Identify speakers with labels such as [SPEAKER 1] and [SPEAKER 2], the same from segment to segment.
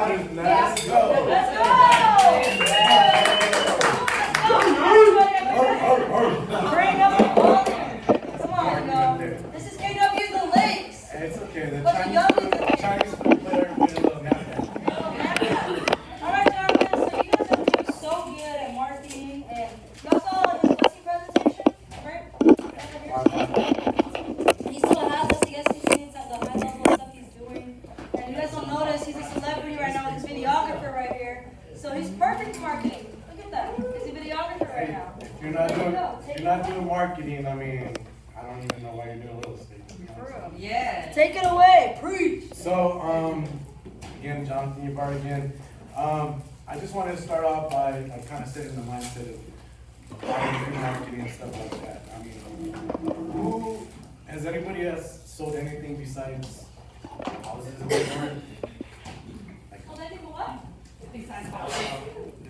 [SPEAKER 1] louder than that. Let's go.
[SPEAKER 2] Let's go. Bring up the phone. Come on, this is KW the Lakes.
[SPEAKER 1] It's okay. The
[SPEAKER 2] But
[SPEAKER 1] Chinese food player did a little nap.
[SPEAKER 2] All right, Jonathan. So you guys are doing so good at marketing, and y'all saw his presentation, right? He still has us. You guys can see inside the high level stuff he's doing. And you guys will notice he's a celebrity right now with his videographer right here. So he's perfect for marketing. Look at that. He's a videographer right now.
[SPEAKER 1] If you're not doing marketing, I mean, I don't even know why you're doing real estate.
[SPEAKER 2] Yeah. Take it away. Preach.
[SPEAKER 1] So, again, Jonathan Ybarra again. I just wanted to start off by kind of setting the mindset of marketing and stuff like that. I mean, has anybody else sold anything besides houses before?
[SPEAKER 2] Sold anything but what?
[SPEAKER 3] Besides houses.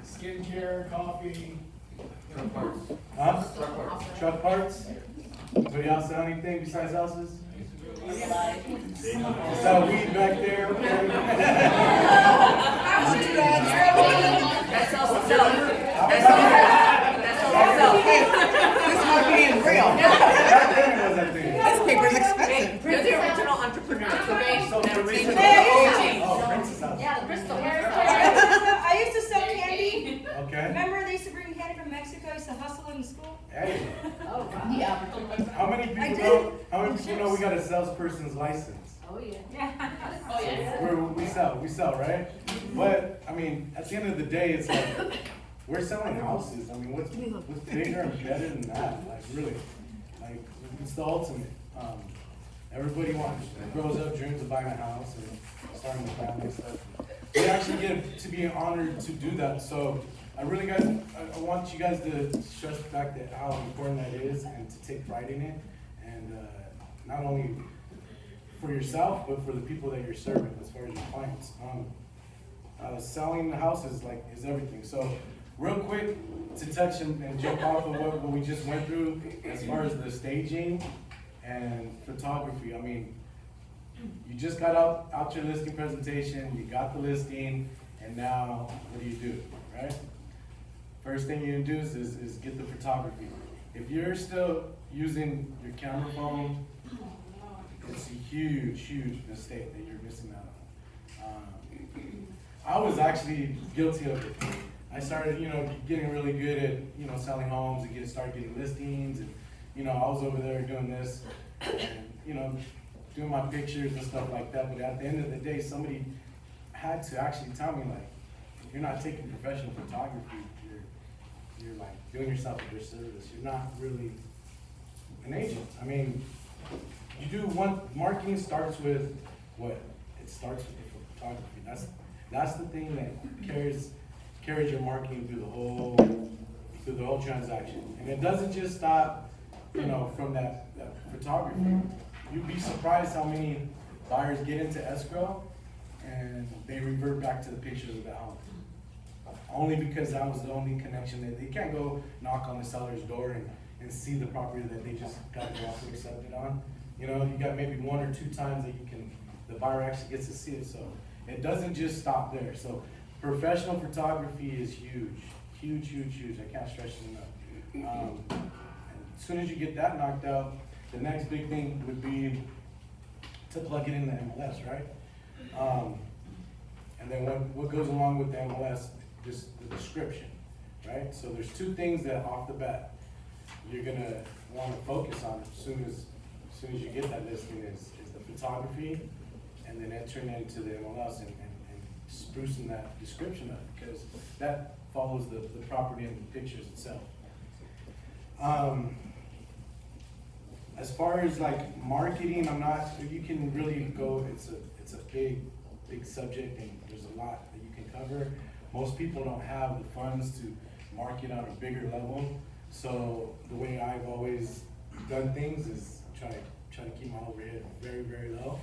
[SPEAKER 1] Skincare, coffee,
[SPEAKER 4] Truck parts.
[SPEAKER 1] huh?
[SPEAKER 4] Truck parts.
[SPEAKER 1] Truck parts? Anybody else sell anything besides houses? Sell weed back there.
[SPEAKER 3] That's all itself. That's all itself.
[SPEAKER 5] This might be in real. This paper's expensive.
[SPEAKER 3] You're the original entrepreneurs, okay?
[SPEAKER 1] So for me,
[SPEAKER 2] Yeah,
[SPEAKER 1] Princess House.
[SPEAKER 2] Yeah, the Bristol. I used to sell candy.
[SPEAKER 1] Okay.
[SPEAKER 2] Remember they used to bring candy from Mexico? I used to hustle in school.
[SPEAKER 1] Hey,
[SPEAKER 3] Oh, wow. Yeah.
[SPEAKER 1] how many people know we got a salesperson's license?
[SPEAKER 3] Oh, yeah.
[SPEAKER 2] Yeah.
[SPEAKER 3] Oh, yeah.
[SPEAKER 1] We sell, right? But I mean, at the end of the day, it's like we're selling houses. I mean, what's bigger and better than that? Like really, like it's the ultimate. Everybody grows up, dreams of buying a house and starting a family and stuff. We actually get to be honored to do that. So I want you guys to stress the fact that how important that is and to take pride in it, and not only for yourself, but for the people that you're serving as far as your clients. Selling the house is everything. So real quick to touch and jump off of what we just went through as far as the staging and photography. I mean, you just got out your listing presentation, you got the listing, and now what do, right? First thing you do is get the photography. If you're still using your camera phone, it's a huge mistake that you're missing out on. I was actually guilty of it. I started, getting really good at, selling homes and started getting listings, and, I was over there doing this, and, doing my pictures and stuff like that. But at the end of the day, somebody had to actually tell me, like, if you're not taking professional photography, you're like doing yourself a disservice. You're not really an agent. I mean, marketing starts with what? It starts with the photography. That's the thing that carries your marketing through the whole transaction. And it doesn't just stop, from that photography. You'd be surprised how many buyers get into escrow and they revert back to the pictures of the home. Only because that was the only connection that they can't go knock on the seller's door and see the property that they just got the offer accepted on. You got maybe 1 or 2 times that the buyer actually gets to see it. So it doesn't just stop there. So professional photography is huge. I can't stress it enough. As soon as you get that knocked out, the next big thing would be to plug it in the MLS, right? And then what goes along with the MLS, just the description, right? So there's 2 things that off the bat you're gonna want to focus on as soon as you get that listing is the photography, and then entering it into the MLS and sprucing that description up, because that follows the property and the pictures itself. As far as like marketing, you can really go, it's a big subject, and there's a lot that you can cover. Most people don't have the funds to market on a bigger level. So the way I've always done things is try to keep my overhead very, very low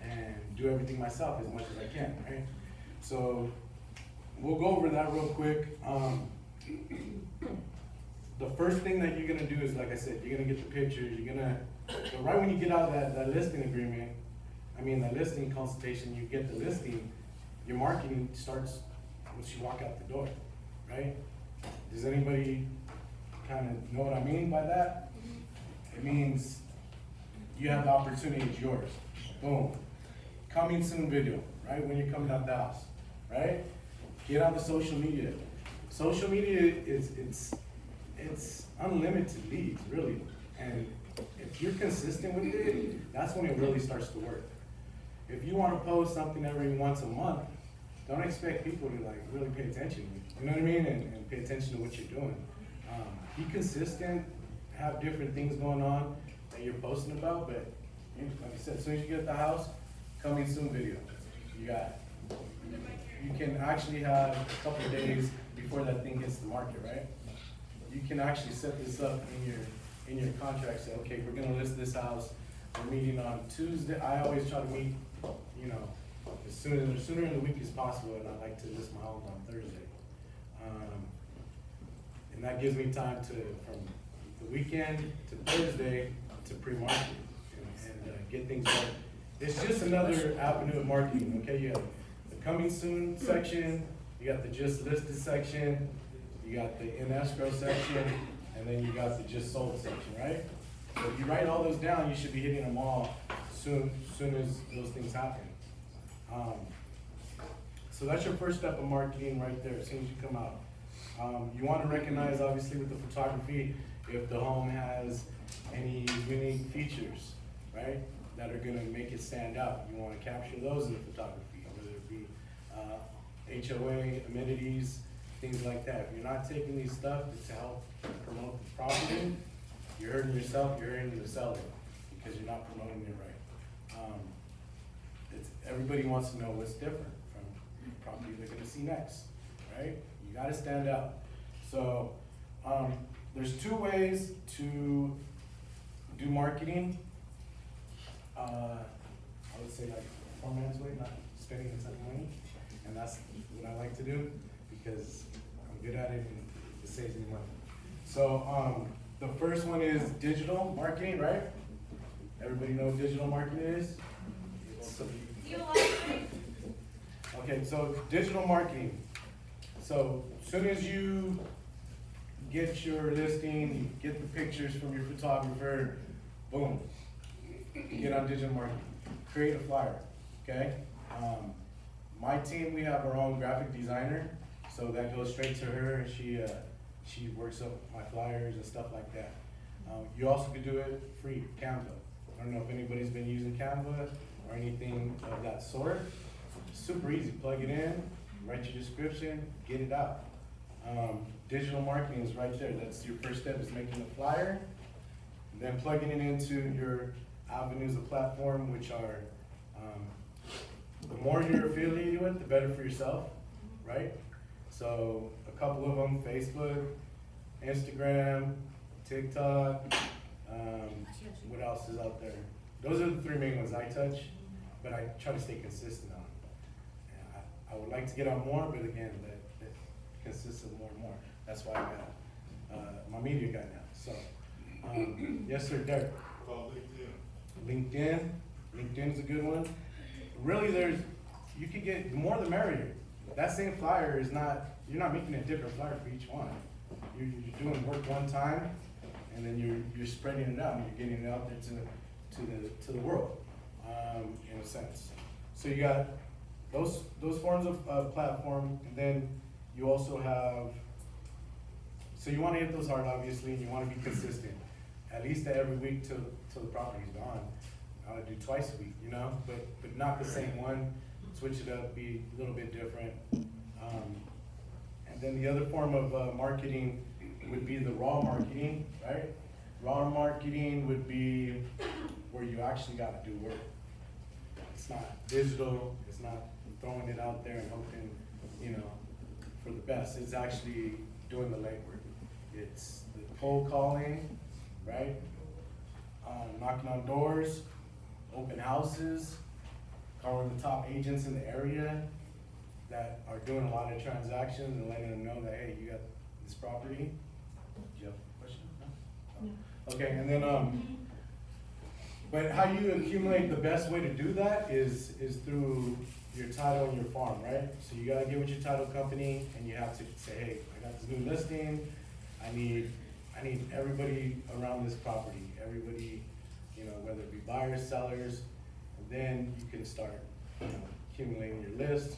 [SPEAKER 1] and do everything myself as much as I can, right? So we'll go over that real quick. The first thing that you're gonna do is, like I said, you're gonna get the pictures. So right when you get out that listing agreement, that listing consultation, you get the listing, your marketing starts once you walk out the door, right? Does anybody kind of know what I mean by that? It means you have the opportunity, it's yours. Boom. Coming soon video, right? When you're coming out the house, right? Get on the social media. Social media it's unlimited leads, really. And if you're consistent with it, that's when it really starts to work. If you want to post something every once a month, don't expect people to like really pay attention. You know what I mean? And pay attention to what you're doing. Be consistent, have different things going on that you're posting about, but like I said, as soon as you get the house, coming soon video. You can actually have a couple of days before that thing hits the market, right? You can actually set this up in your contract, say, okay, we're gonna list this house, we're meeting on Tuesday. I always try to meet, you know, as sooner in the week as possible, and I like to list my home on Thursday. And that gives me time to, from the weekend to Thursday, to pre-market and get things done. It's just another avenue of marketing, okay? You have the coming soon section, you got the just listed section, you got the in escrow section, and then you got the just sold section, right? So if you write all those down, you should be hitting them all soon as those things happen. So that's your first step of marketing right there, as soon as you come out. You want to recognize, obviously, with the photography, if the home has any unique features, right, that are going to make it stand out. You want to capture those in the photography, whether it be HOA, amenities, things like that. If you're not taking these stuff to help promote the property, you're hurting yourself, you're hurting the seller, because you're not promoting it right. Everybody wants to know what's different from the property they're going to see next, right? You got to stand out. So there's two ways to do marketing. I would say like a poor man's way, not spending a ton of money. And that's what I like to do because I'm good at it and it saves me money. So the first one is digital marketing, right? Everybody know what digital marketing is? Okay, so digital marketing. So as soon as you get your listing, you get the pictures from your photographer, boom, get on digital marketing. Create a flyer, okay? My team, we have our own graphic designer, so that goes straight to her, and she works up my flyers and stuff like that. You also could do it free, Canva. I don't know if anybody's been using Canva or anything of that sort. Super easy, plug it in, write your description, get it out. Digital marketing is right there. That's your first step, is making a flyer, then plugging it into your avenues of platform, which are, the more you're affiliated with, the better for yourself, right? So a couple of them, Facebook, Instagram, TikTok, what else is out there? Those are the three main ones I touch, but I try to stay consistent on. I would like to get on more, but again, that consists of more and more. That's why I got my media guy now. So, yes sir, Derek. LinkedIn. LinkedIn's a good one. Really, you could get, the more the merrier. That same flyer is not, you're not making a different flyer for each one. You're doing work one time, and then you're spreading it out, and you're getting it out there to the world, in a sense. So you got those forms of platform, and then you also have, so you want to hit those hard, obviously, and you want to be consistent, at least every week till the property's gone. I would do twice a week, you know, but not the same one. Switch it up, be a little bit different. And then the other form of marketing would be the raw marketing, right? Raw marketing would be where you actually got to do work. It's not digital. It's not throwing it out there and hoping, you know, for the best. It's actually doing the legwork. It's the cold calling, right? Knocking on doors, open houses, calling the top agents in the area that are doing a lot of transactions and letting them know that, hey, you got this property. Do you have a question? No? Okay, and then But how you accumulate, the best way to do that is through your title and your farm, right? So you gotta get with your title company and you have to say, hey, I got this new listing, I need everybody around this property, everybody, you know, whether it be buyers, sellers, and then you can start, you know, accumulating your list,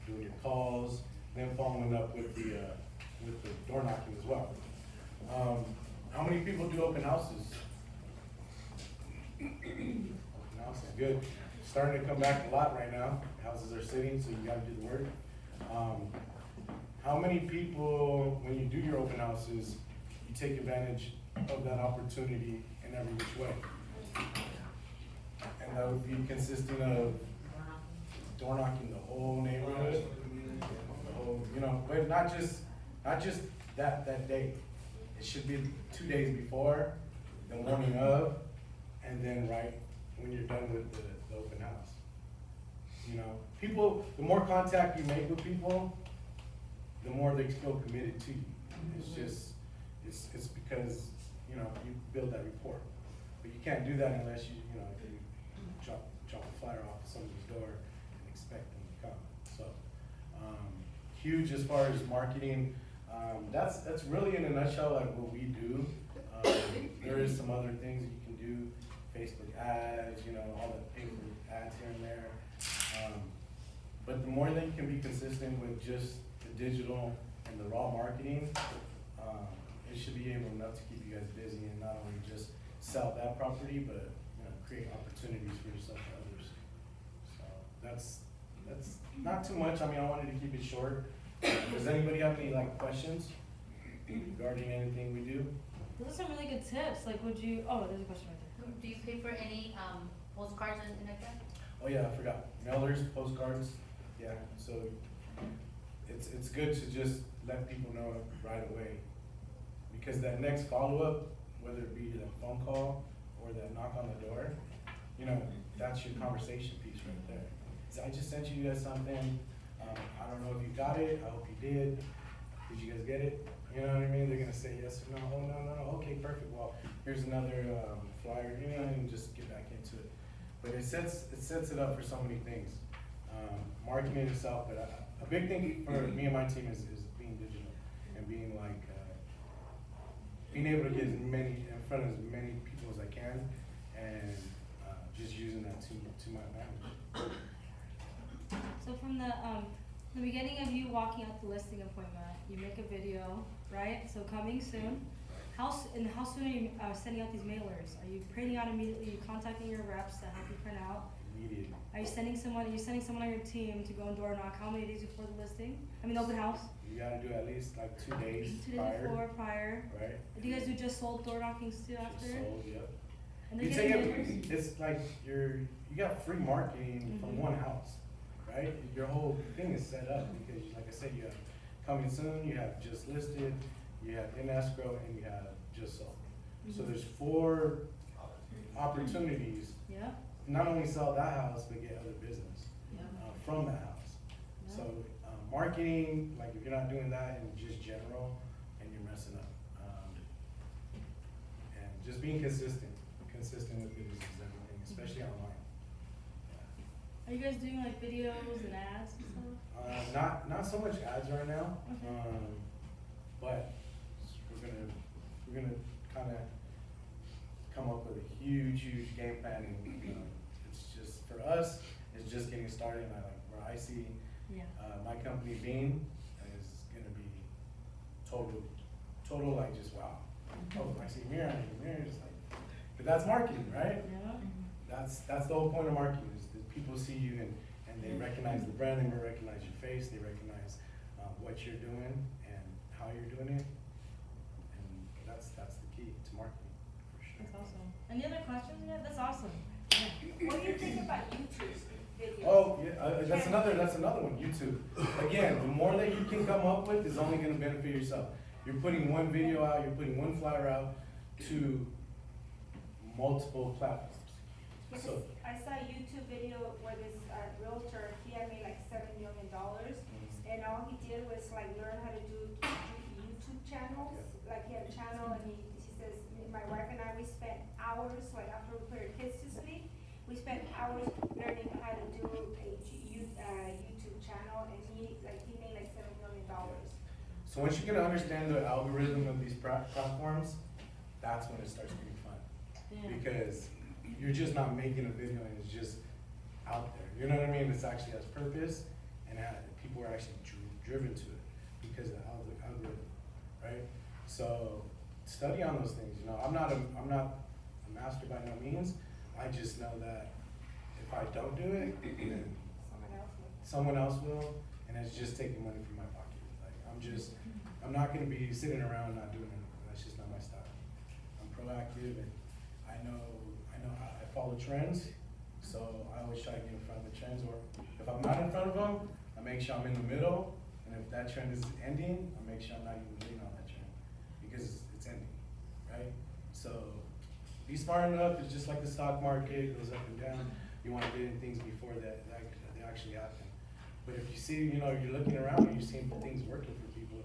[SPEAKER 1] doing your calls, then following up with the door knocking as well. How many people do open houses? Open houses, good. Starting to come back a lot right now. Houses are sitting, so you gotta do the work. How many people, when you do your open houses, you take advantage of that opportunity in every which way? And that would be consisting of door knocking the whole neighborhood, the whole, you know, but not just that day. It should be 2 days before, the morning of, and then right when you're done with the open house. You know, people, the more contact you make with people, the more they feel committed to you. It's just, it's because, you know, you build that rapport. But you can't do that unless you drop a flyer off somebody's door and expect them to come. So, huge as far as marketing. That's really in a nutshell like what we do. There is some other things you can do, Facebook ads, you know, all the paper ads here and there. But the more that you can be consistent with just the digital and the raw marketing, it should be able enough to keep you guys busy and not only just sell that property, but, you know, create opportunities for yourself and others. So that's not too much. I mean, I wanted to keep it short. Does anybody have any like questions regarding anything we do?
[SPEAKER 2] Those are some really good tips. Like, would you? Oh, there's a question right there.
[SPEAKER 3] Do you pay for any postcards or anything like that?
[SPEAKER 1] Oh yeah, I forgot. Mailers, postcards. Yeah, so it's good to just let people know right away, because that next follow-up, whether it be that phone call or that knock on the door, you know, that's your conversation piece right there. So I just sent you guys something. I don't know if you got it. I hope you did. Did you guys get it? You know what I mean? They're gonna say yes or no. Oh no. Okay, perfect. Well, here's another flyer. You know, and just get back into it. But it sets it up for so many things. Marketing itself, but a big thing for me and my team is being digital and being like being able to get as many in front of as many people as I can, and just using that to my advantage.
[SPEAKER 2] So from the beginning of you walking out the listing appointment, you make a video, right? So coming soon. How soon are you sending out these mailers? Are you printing out immediately? Are you contacting your reps to help you print out?
[SPEAKER 1] Immediately.
[SPEAKER 2] Are you sending someone on your team to go and door knock? How many days before the listing? I mean, open house?
[SPEAKER 1] You gotta do at least like 2 days
[SPEAKER 2] 2 days prior.
[SPEAKER 1] Right.
[SPEAKER 2] Do you guys do just sold door knockings too after?
[SPEAKER 1] Just sold, yep.
[SPEAKER 2] And
[SPEAKER 1] You
[SPEAKER 2] then
[SPEAKER 1] take
[SPEAKER 2] mailers?
[SPEAKER 1] it's like you got free marketing from one house, right? Your whole thing is set up because, like I said, you have coming soon, you have just listed, you have in escrow, and you have just sold. So there's 4 opportunities.
[SPEAKER 2] Yeah.
[SPEAKER 1] Not only sell that house, but get other business from that house.
[SPEAKER 2] Yeah.
[SPEAKER 1] So marketing, like if you're not doing that in just general, and you're messing up. And just being consistent with it is everything, especially online.
[SPEAKER 2] Are you guys doing like videos and ads and stuff?
[SPEAKER 1] Not so much ads right now,
[SPEAKER 2] Okay.
[SPEAKER 1] but we're gonna kind of come up with a huge game plan, and it's just for us, it's just getting started. And where I see my company being is gonna be total like just wow. Oh, I see mirror, just like, but that's marketing, right?
[SPEAKER 2] Yeah.
[SPEAKER 1] That's the whole point of marketing is that people see you and they recognize the brand, they recognize your face, they recognize what you're doing and how you're doing it, and that's the key to marketing for sure.
[SPEAKER 2] That's awesome. Any other questions yet? That's awesome.
[SPEAKER 4] What do you think about YouTube videos?
[SPEAKER 1] Oh yeah, that's another one. YouTube. Again, the more that you can come up with is only going to benefit yourself. You're putting one video out, you're putting one flyer out to multiple platforms.
[SPEAKER 4] Because
[SPEAKER 1] So
[SPEAKER 4] I saw a YouTube video where this realtor, he had made like $7 million, and all he did was like learn how to do YouTube channels. Like he had a channel, and he says, my wife and I, we spent hours, like after we put our kids to sleep,
[SPEAKER 1] So once you get to understand the algorithm of these platforms, that's when it starts being fun.
[SPEAKER 2] Yeah.
[SPEAKER 1] Because you're just not making a video and it's just out there. You know what I mean? It's actually has purpose and people are actually driven to it because of the algorithm, right? So study on those things. You know, I'm not a master by no means. I just know that if I don't do it, then someone else will, and it's just taking money from my pocket. Like I'm not gonna be sitting around not doing anything. That's just not my style. I'm proactive, and I follow trends, so I always try to get in front of the trends. Or if I'm not in front of them, I make sure I'm in the middle. And if that trend is ending, I make sure I'm not even leaning on that trend because it's ending, right? So be smart enough. It's just like the stock market, it goes up and down. You want to get in things before they actually happen. But if you see, you're looking around and you're seeing things working for people,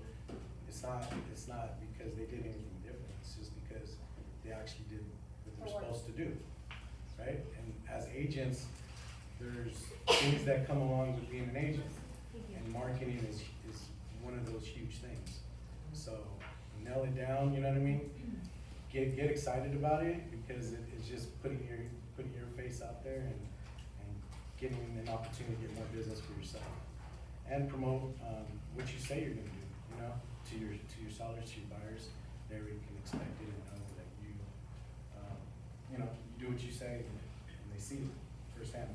[SPEAKER 1] it's not because they did anything different. It's just because they actually did what they're supposed to do, right? And as agents, there's things that come along with being an agent, and marketing is one of those huge things. So nail it down. You know what I mean? Get excited about it because it's just putting your face out there and getting an opportunity to get more business for yourself and promote what you say you're going to do, to your sellers, to your buyers. They can expect it and know that you do what you say and they see it firsthand.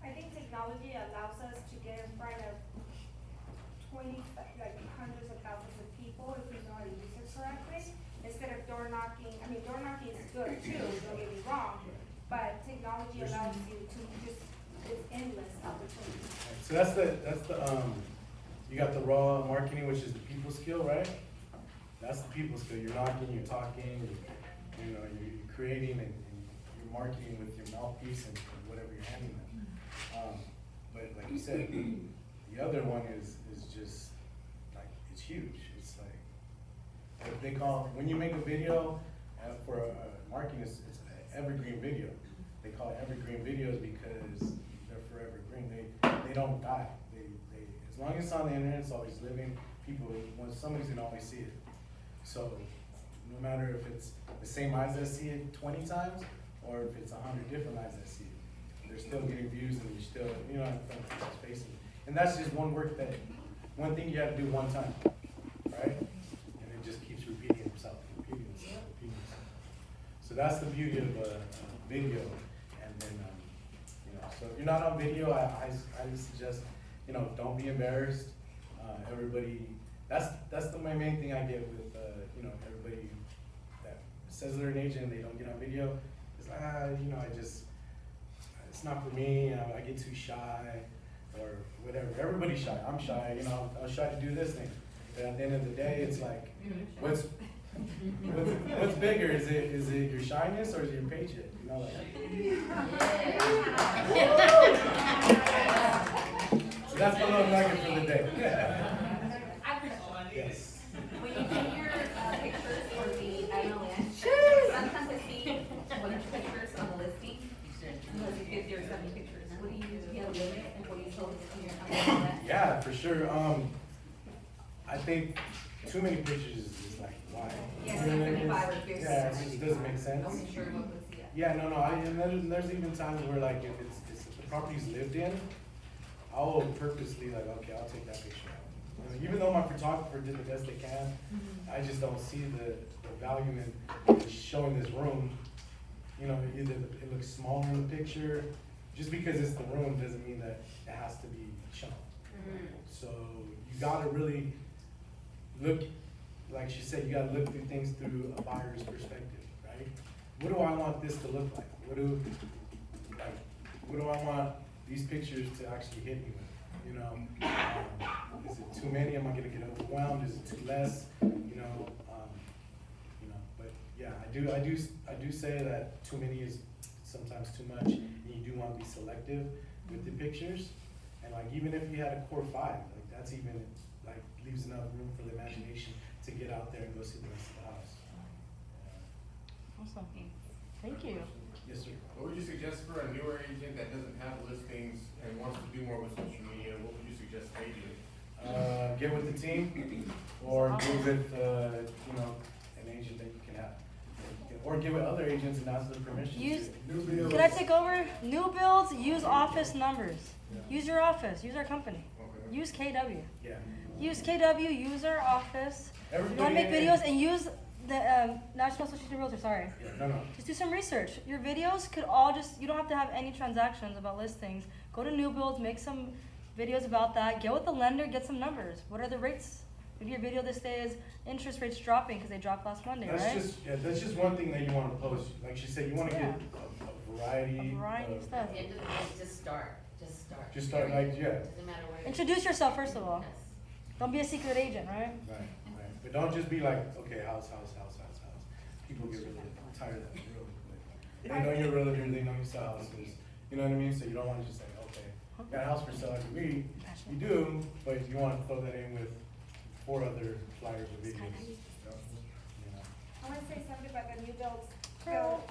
[SPEAKER 4] I think technology allows us to get in front of hundreds of thousands of people if we know how to use it correctly, instead of door knocking. I mean, door knocking is good too, don't get me wrong, but technology allows you to just, it's endless opportunities.
[SPEAKER 1] So that's the you got the raw marketing, which is the people skill, right? That's the people skill. You're knocking, you're talking, you're creating and you're marketing with your mouthpiece and whatever you're handing them. But like you said, the other one is just like, it's huge. It's like they call, when you make a video for marketing, it's an evergreen video. They call it evergreen videos because they're forever green. They don't die. As long as it's on the internet, it's always living. Somebody's gonna always see it. So no matter if it's the same eyes that see it 20 times or if it's 100 different eyes that see it, they're still getting views and you're still, in front of people's faces. And that's just one one thing you have to do one time, right? And it just keeps repeating itself. So that's the beauty of video. And then, so if you're not on video, I would suggest, don't be embarrassed. Everybody, that's the main thing I get with, everybody that says they're an agent and they don't get on video. It's like, it's not for me. I get too shy or whatever. Everybody's shy. I'm shy. I was shy to do this thing. But at the end of the day, it's like, what's bigger? Is it your shyness or is it your paycheck? So that's my little nugget for the day. Yes.
[SPEAKER 3] When you do your pictures for the ILN, sometimes I see a bunch of pictures on the listing. Sometimes you 50 or 70 pictures. What do you have a limit and what do you tell them to do?
[SPEAKER 1] Yeah, for sure. I think too many pictures is like, why?
[SPEAKER 3] Yeah, it's like 35 or 50.
[SPEAKER 1] Yeah, it just doesn't make sense.
[SPEAKER 3] I'm sure we'll see it.
[SPEAKER 1] Yeah, no. And there's even times where like if the property's lived in, I'll purposely okay, I'll take that picture out. Even though my photographer did the best they can, I just don't see the value in showing this room. Either it looks smaller in the picture. Just because it's the room doesn't mean that it has to be shown. So you gotta really look, like she said, you gotta look through things through a buyer's perspective, right? What do I want this to look like? What do I want these pictures to actually hit me with? Is it too many? Am I gonna get overwhelmed? Is it too less? But yeah, I do say that too many is sometimes too much, and you do want to be selective with the pictures. And even if you had a core 5, that's even leaves enough room for the imagination to get out there and go see the rest of the house.
[SPEAKER 5] Awesome. Thank you.
[SPEAKER 1] Yes, sir.
[SPEAKER 6] What would you suggest for a newer agent that doesn't have listings and wants to do more with social media? What would you suggest they do?
[SPEAKER 1] Get with the team. Or give it, you know, an agent that you can have. Or give it other agents and ask for permission.
[SPEAKER 2] Use,
[SPEAKER 1] New builds.
[SPEAKER 2] can I take over? New builds, use office numbers. Use your office, use our company.
[SPEAKER 6] Okay.
[SPEAKER 2] Use KW.
[SPEAKER 1] Yeah.
[SPEAKER 2] Use KW, use our office. You wanna
[SPEAKER 1] Everybody
[SPEAKER 2] make
[SPEAKER 1] in-
[SPEAKER 2] videos and use the National Association of Realtors, sorry.
[SPEAKER 1] Yeah, no.
[SPEAKER 2] Just do some research. Your videos could all just, you don't have to have any transactions about listings. Go to new builds, make some videos about that. Get with the lender, get some numbers. What are the rates? Maybe your video this day is interest rates dropping because they dropped last Monday,
[SPEAKER 1] That's
[SPEAKER 2] right?
[SPEAKER 1] that's just one thing that you wanna post. Like she said, you wanna
[SPEAKER 2] Yeah.
[SPEAKER 1] get a variety.
[SPEAKER 2] A variety of stuff.
[SPEAKER 7] At the end of the day, just start.
[SPEAKER 1] Just start like, yeah.
[SPEAKER 7] Doesn't matter where.
[SPEAKER 2] Introduce yourself first of all.
[SPEAKER 7] Yes.
[SPEAKER 2] Don't be a secret agent, right?
[SPEAKER 1] Right. But don't just be like, okay, house. People get really tired of that real quick. They know you're a realtor, they know you sell houses. You know what I mean? So you don't wanna just say, okay, got a house for sale every week. You do, but you wanna throw that in with 4 other flyers or videos. You know?
[SPEAKER 4] I wanna say something about the new builds.
[SPEAKER 2] Girl.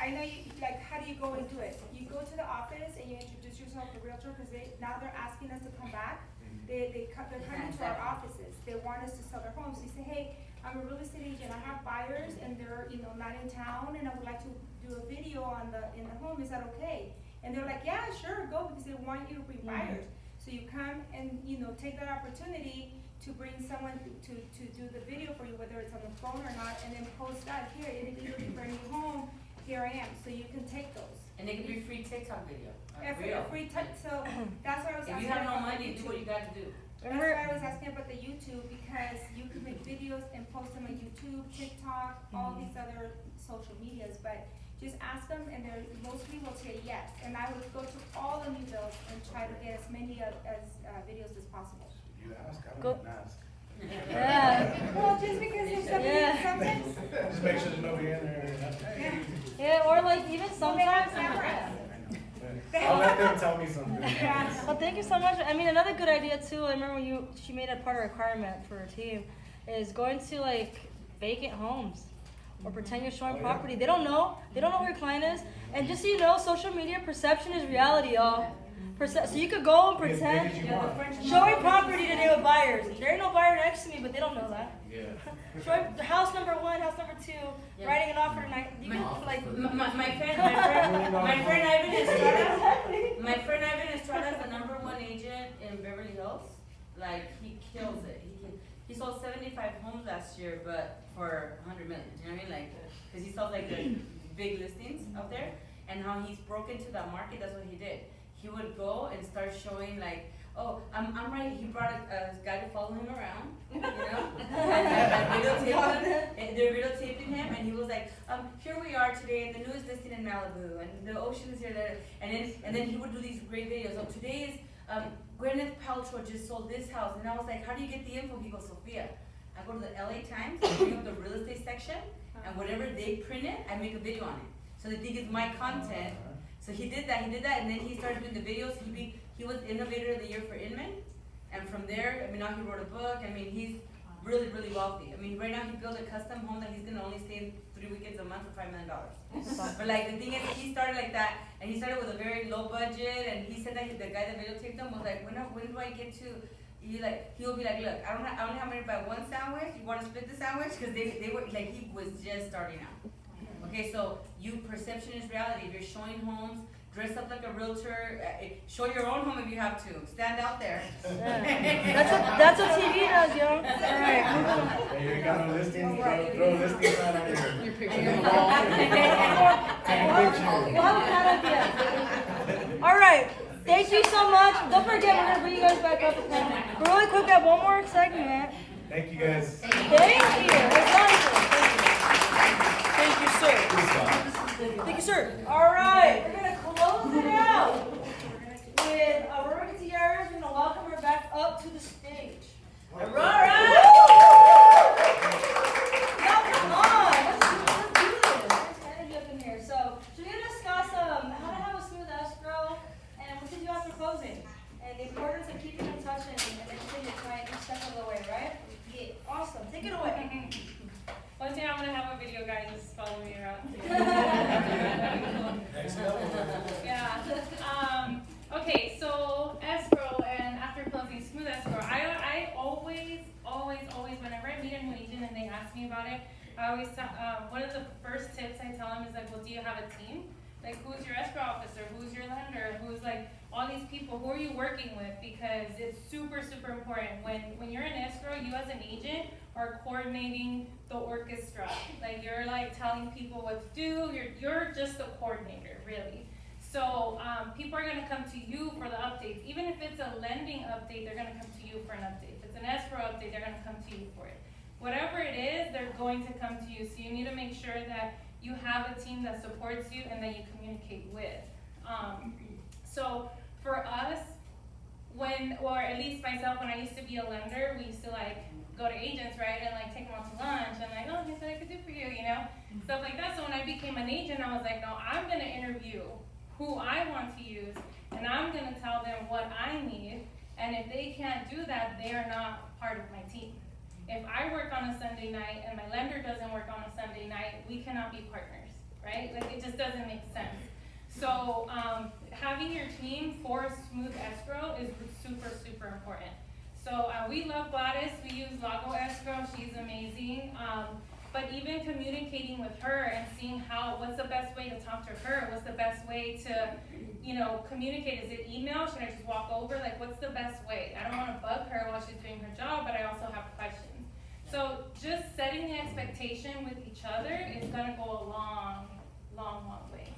[SPEAKER 4] I know you, like, how do you go into it? You go to the office and you introduce yourself to realtor, cause now they're asking us to come back. They're coming to our offices, they want us to sell their homes. You say, hey, I'm a real estate agent, I have buyers and they're, you know, not in town and I would like to do a video in the home, is that okay? And they're like, yeah, sure, go, because they want you to bring buyers. So you come and, you know, take that opportunity to bring someone to do the video for you, whether it's on the phone or not, and then post that, here, if you're looking for a new home, here I am, so you can take those.
[SPEAKER 7] And it could be free TikTok video.
[SPEAKER 4] So that's why I was
[SPEAKER 7] If
[SPEAKER 4] asking.
[SPEAKER 7] you have no
[SPEAKER 4] about the
[SPEAKER 7] money, do
[SPEAKER 4] YouTube.
[SPEAKER 7] what you got to do.
[SPEAKER 4] That's why I was asking about the YouTube, because you can make videos and post them on YouTube, TikTok, all these other social medias, but just ask them and they're mostly will say yes. And I would go to all the new builds and try to get as many videos as possible.
[SPEAKER 1] You ask, I
[SPEAKER 2] Go-
[SPEAKER 1] don't even ask.
[SPEAKER 2] Yeah.
[SPEAKER 4] Well, just because if somebody,
[SPEAKER 2] Yeah.
[SPEAKER 4] sometimes,
[SPEAKER 1] Just make sure there's nobody in there.
[SPEAKER 4] yeah.
[SPEAKER 2] Yeah, or like even
[SPEAKER 4] Well, they have
[SPEAKER 2] sometimes.
[SPEAKER 4] cameras.
[SPEAKER 1] I'll let them tell me something.
[SPEAKER 4] Yeah.
[SPEAKER 2] Well, thank you so much. I mean, another good idea too. I remember when she made a part of requirement for her team is going to like vacant homes or pretend you're showing
[SPEAKER 1] Oh, yeah.
[SPEAKER 2] property. They don't know who your client is, and just so you know, social media perception is reality, y'all. So you could go and
[SPEAKER 1] Make as
[SPEAKER 2] pretend
[SPEAKER 1] big as you want.
[SPEAKER 2] showing property today with buyers. There ain't no buyer next to me, but they don't know that.
[SPEAKER 6] Yeah.
[SPEAKER 2] Showing house number 1, house number 2,
[SPEAKER 7] Yeah.
[SPEAKER 2] writing an offer tonight. You can like.
[SPEAKER 7] My friend Ivan Estrada, my friend Ivan Estrada is the #1 agent in Beverly Hills. Like, he kills it. He sold 75 homes last year, but for 100 million. You know what I mean? Like, cause he sells like the big listings out there, and how he's broke into that market. That's what he did. He would go and start showing like, oh, I'm right. He brought a guy to follow him around, you know, and they're videotaping him, and he was like, here we are today, the newest listing in Malibu, and the ocean is here, there, and then he would do these great videos. So today is Gwyneth Paltrow just sold this house, and I was like, how do you get the info? He goes, Sophia, I go to the LA Times, I bring up the real estate section, and whatever they print it, I make a video on it. So they think it's my content. So he did that, and then he started doing the videos. He was Innovator of the Year for Inman, and from there, I mean, now he wrote a book. I mean, he's really, really wealthy. I mean, right now he built a custom home that he's gonna only stay in 3 weekends a month for $5 million. But like the thing is, he started like that, and he started with a very low budget. And he said that the guy that videotaped him was like, when do I get to? He'll be like, look, I only have money to buy 1 sandwich. You want to split the sandwich? Because they were like, he was just starting out. Okay, so perception is reality. If you're showing homes, dress up like a realtor. Show your own home if you have to. Stand out there.
[SPEAKER 2] Yeah. That's what TV does, yo. All right.
[SPEAKER 1] Hey, you ain't got no listings, throw a listing sign on your picture.
[SPEAKER 2] We'll have a panel here. All right. Thank you so much. Don't forget, we're gonna bring you guys back up again. Really quick, we have one more segment.
[SPEAKER 1] Thank you guys.
[SPEAKER 2] Thank you. It's wonderful. Thank you, sir. Thank you, sir. All right, we're gonna close it out with Aurora Gutierrez. We're gonna welcome her back up to the stage. All right. Now, come on. Let's do this. There's energy up in here. So we're gonna discuss how to have a smooth escrow and what to do after closing, and the importance of keeping in touch and educating your client each step of the way. Right? Yeah. Awesome. Take it away.
[SPEAKER 8] One day I'm gonna have a video guy just follow me around. Yeah. Okay, so escrow and after closing, smooth escrow. I always always one of the first tips I tell them is like, well, do you have a team? Like, who's your escrow officer? Who's your lender? Who's like all these people? Who are you working with? Because it's super, super important. When you're in escrow, you as an agent are coordinating the orchestra. Like, you're like telling people what to do. You're just the coordinator, really. So people are gonna come to you for the updates. Even if it's a lending update, they're gonna come to you for an update. If it's an escrow update, they're gonna come to you for it. Whatever it is, they're going to come to you. So you need to make sure that you have a team that supports you and that you communicate with. So for us, or at least myself, when I used to be a lender, we used to like go to agents, right, and like take them out to lunch and like, oh, here's what I could do for you, you know, stuff like that. So when I became an agent, I was like, no, I'm gonna interview who I want to use, and I'm gonna tell them what I need, and if they can't do that, they are not part of my team. If I work on a Sunday night and my lender doesn't work on a Sunday night, we cannot be partners, right? Like, it just doesn't make sense. So having your team for smooth escrow is super, super important. So we love Gladys. We use Lago Escrow. She's amazing. But even communicating with her and seeing what's the best way to talk to her, what's the best way to, you know, communicate. Is it email? Should I just walk over? Like, what's the best way? I don't want to bug her while she's doing her job, but I also have questions. So just setting the expectation with each other is gonna go a long, long, long way.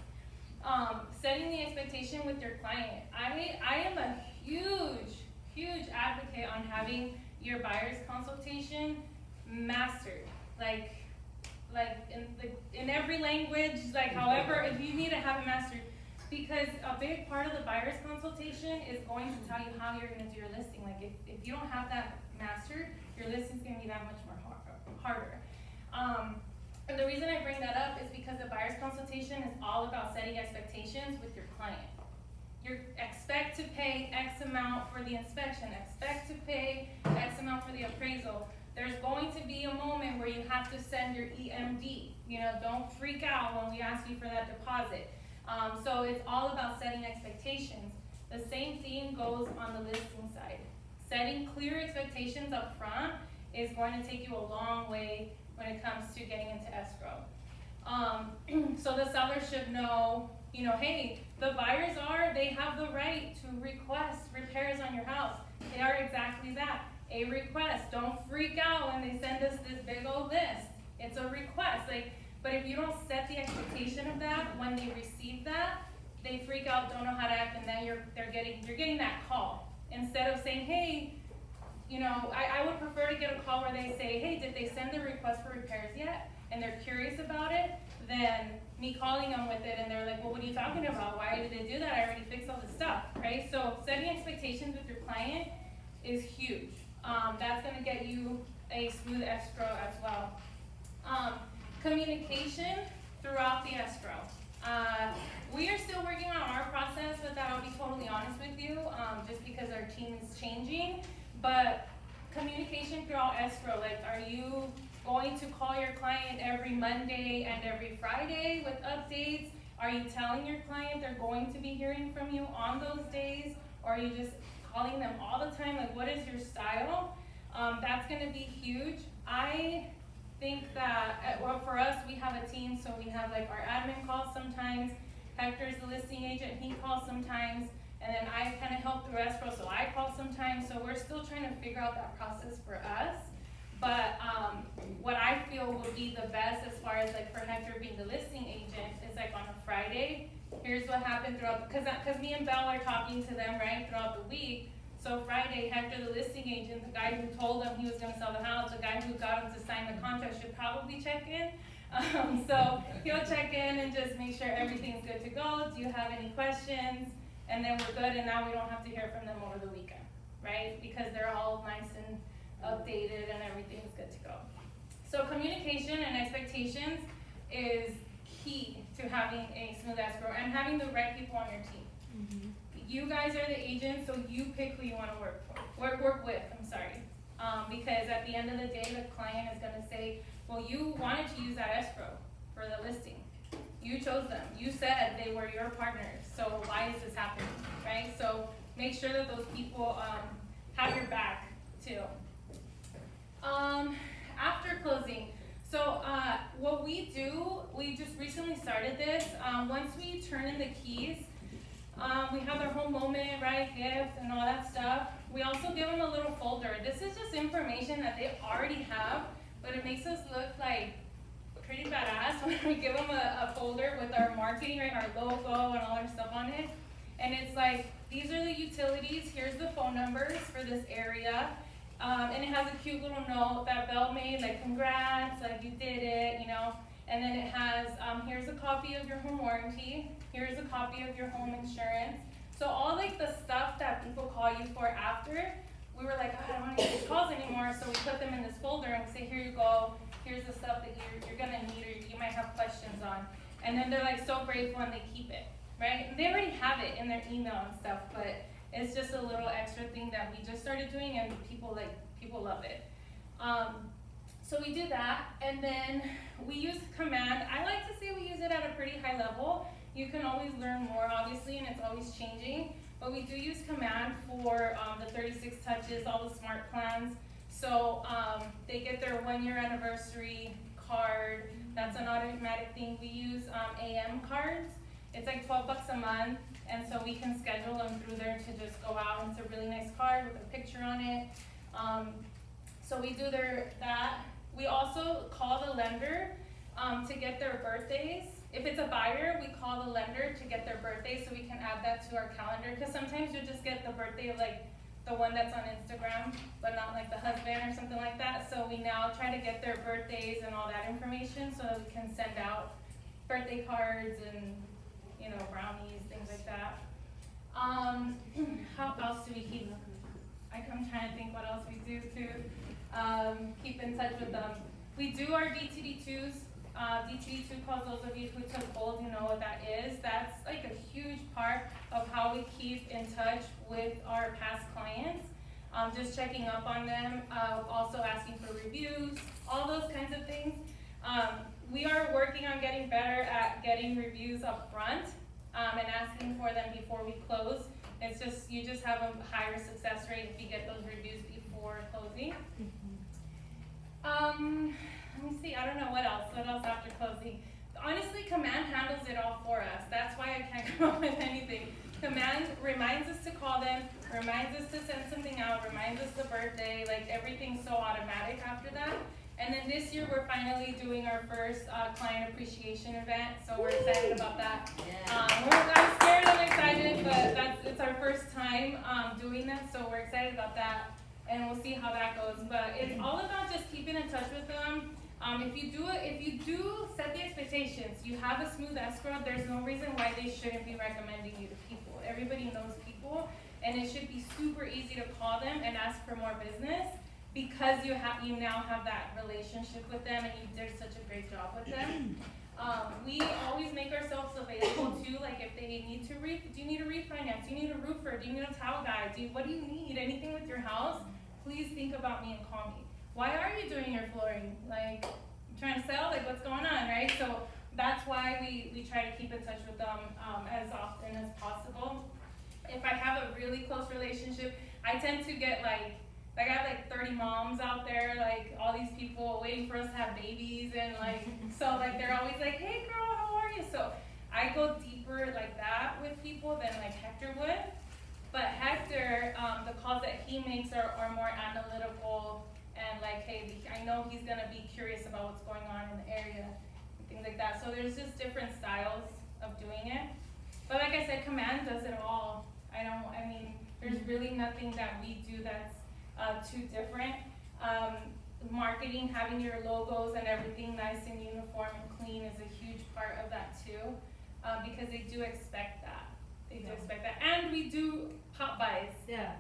[SPEAKER 8] Setting the expectation with your client. I am a huge, huge advocate on having your buyer's consultation mastered. Like in every language, like however, if you need to have it mastered, because a big part of the buyer's consultation is going to tell you how you're going to do your listing. Like if you don't have that mastered, your listing's going to be that much more harder. And the reason I bring that up is because the buyer's consultation is all about setting expectations with your client. You expect to pay X amount for the inspection, expect to pay X amount for the appraisal. There's going to be a moment where you have to send your EMD. You know, don't freak out when we ask you for that deposit. So it's all about setting expectations. The same thing goes on the listing side. Setting clear expectations up front is going to take you a long way when it comes to getting into escrow. So the seller should know, you know, hey, the buyers they have the right to request repairs on your house. They are exactly that, a request. Don't freak out when they send us this big old list. It's a request. But if you don't set the expectation of that, when they receive that, they freak out, don't know how to act, and then you're getting that call. Instead of saying, hey, you know, I would prefer to get a call where they say, hey, did they send the request for repairs yet? And they're curious about it, than me calling them with it and they're like, well, what are you talking about? Why did they do that? I already fixed all the stuff, right? So setting expectations with your client is huge. That's gonna get you a smooth escrow as well. Communication throughout the escrow. We are still working on our process with that, I'll be totally honest with you, just because our team is changing. But communication throughout escrow, like, are you going to call your client every Monday and every Friday with updates? Are you telling your client they're going to be hearing from you on those days? Or are you just calling them all the time? Like, what is your style? That's gonna be huge. I think that, well, for us, we have a team, so we have like our admin calls sometimes, Hector's the listing agent, he calls sometimes, and then I kind of help through escrow, so I call sometimes. So we're still trying to figure out that process for us. But what I feel will be the best as far as like for Hector being the listing agent is like on a Friday, here's what happened throughout, because me and Belle are talking to them, right, throughout the week. So Friday, Hector, the listing agent, the guy who told them he was going to sell the house, the guy who got him to sign the contract should probably check in. So he'll check in and just make sure everything's good to go. Do you have any questions? And then we're good, and now we don't have to hear from them over the weekend, right? Because they're all nice and updated and everything's good to go. So communication and expectations is key to having a smooth escrow and having the right people on your team. Mm-hmm. You guys are the agents, so you pick who you want to work with, because at the end of the day, the client is going to say, well, you wanted to use that escrow for the listing. You chose them. You said they were your partners, so why is this happening, right? So make sure that those people have your back too. After closing, So what we do, we just recently started this. Once we turn in the keys, we have their home moment, right, gift and all that stuff. We also give them a little folder. This is just information that they already have, but it makes us look like pretty badass when we give them a folder with our marketing, right, our logo and all our stuff on it. And it's like, these are the utilities, here's the phone numbers for this area. And it has a cute little note that Belle made, like congrats, like you did it, you know. And then it has, here's a copy of your home warranty, here's a copy of your home insurance. So all like the stuff that people call you for after, we were like, oh, I don't want to get these calls anymore, so we put them in this folder and we say, here you go, here's the stuff that you're gonna need or you might have questions on. And then they're like so grateful and they keep it, right? And they already have it in their email and stuff, but it's just a little extra thing that we just started doing and people love it. So we do that, and then we use Command. I like to say we use it at a pretty high level. You can always learn more, obviously, and it's always changing. But we do use Command for the 36 touches, all the smart plans. So they get their 1-year anniversary card. That's an automatic thing. We use AM cards. It's like $12 a month, and so we can schedule them through there to just go out. It's a really nice card with a picture on it. So we do that. We also call the lender to get their birthdays. If it's a buyer, we call the lender to get their birthday so we can add that to our calendar. Because sometimes you just get the birthday of like the one that's on Instagram, but not like the husband or something like that. So we now try to get their birthdays and all that information so that we can send out birthday cards and, you know, brownies, things like that. How else do we keep? I'm trying to think what else we do to keep in touch with them. We do our DTD2s. DTD2 calls, those of you who took hold, you know what that is. That's like a huge part of how we keep in touch with our past clients. Just checking up on them, also asking for reviews, all those kinds of things. We are working on getting better at getting reviews up front and asking for them before we close. It's just, you just have a higher success rate if you get those reviews before closing. Let me see, I don't know what else after closing. Honestly, Command handles it all for us. That's why I can't come up with anything. Command reminds us to call them, reminds us to send something out, reminds us the birthday, like everything's so automatic after that. And then this year we're finally doing our first client appreciation event, so we're excited about that. I'm scared and excited, but it's our first time doing that, so we're excited about that, and we'll see how that goes. But it's all about just keeping in touch with them. If you do set the expectations, you have a smooth escrow, there's no reason why they shouldn't be recommending you to people. Everybody knows people, and it should be super easy to call them and ask for more business because you now have that relationship with them and you did such a great job with them. We always make ourselves available too, like if they need to do you need a refinance, do you need a roofer, do you need a tile guy, what do you need, anything with your house, please think about me and call me. Why are you doing your flooring? Like, you trying to sell? Like, what's going on, right? So that's why we try to keep in touch with them as often as possible. If I have a really close relationship, I tend to get like I have like 30 moms out there, like all these people waiting for us to have babies, and like, so like they're always like, hey girl, how are you? So I go deeper like that with people than like Hector would. But Hector, the calls that he makes are more analytical and like, hey, I know he's gonna be curious about what's going on in the area and things like that. So there's just different styles of doing it. But like I said, Command does it all. I mean, there's really nothing that we do that's too different. Marketing, having your logos and everything nice and uniform and clean is a huge part of that too, because they do expect that. They do expect that. And we do pop buys.
[SPEAKER 2] Yeah.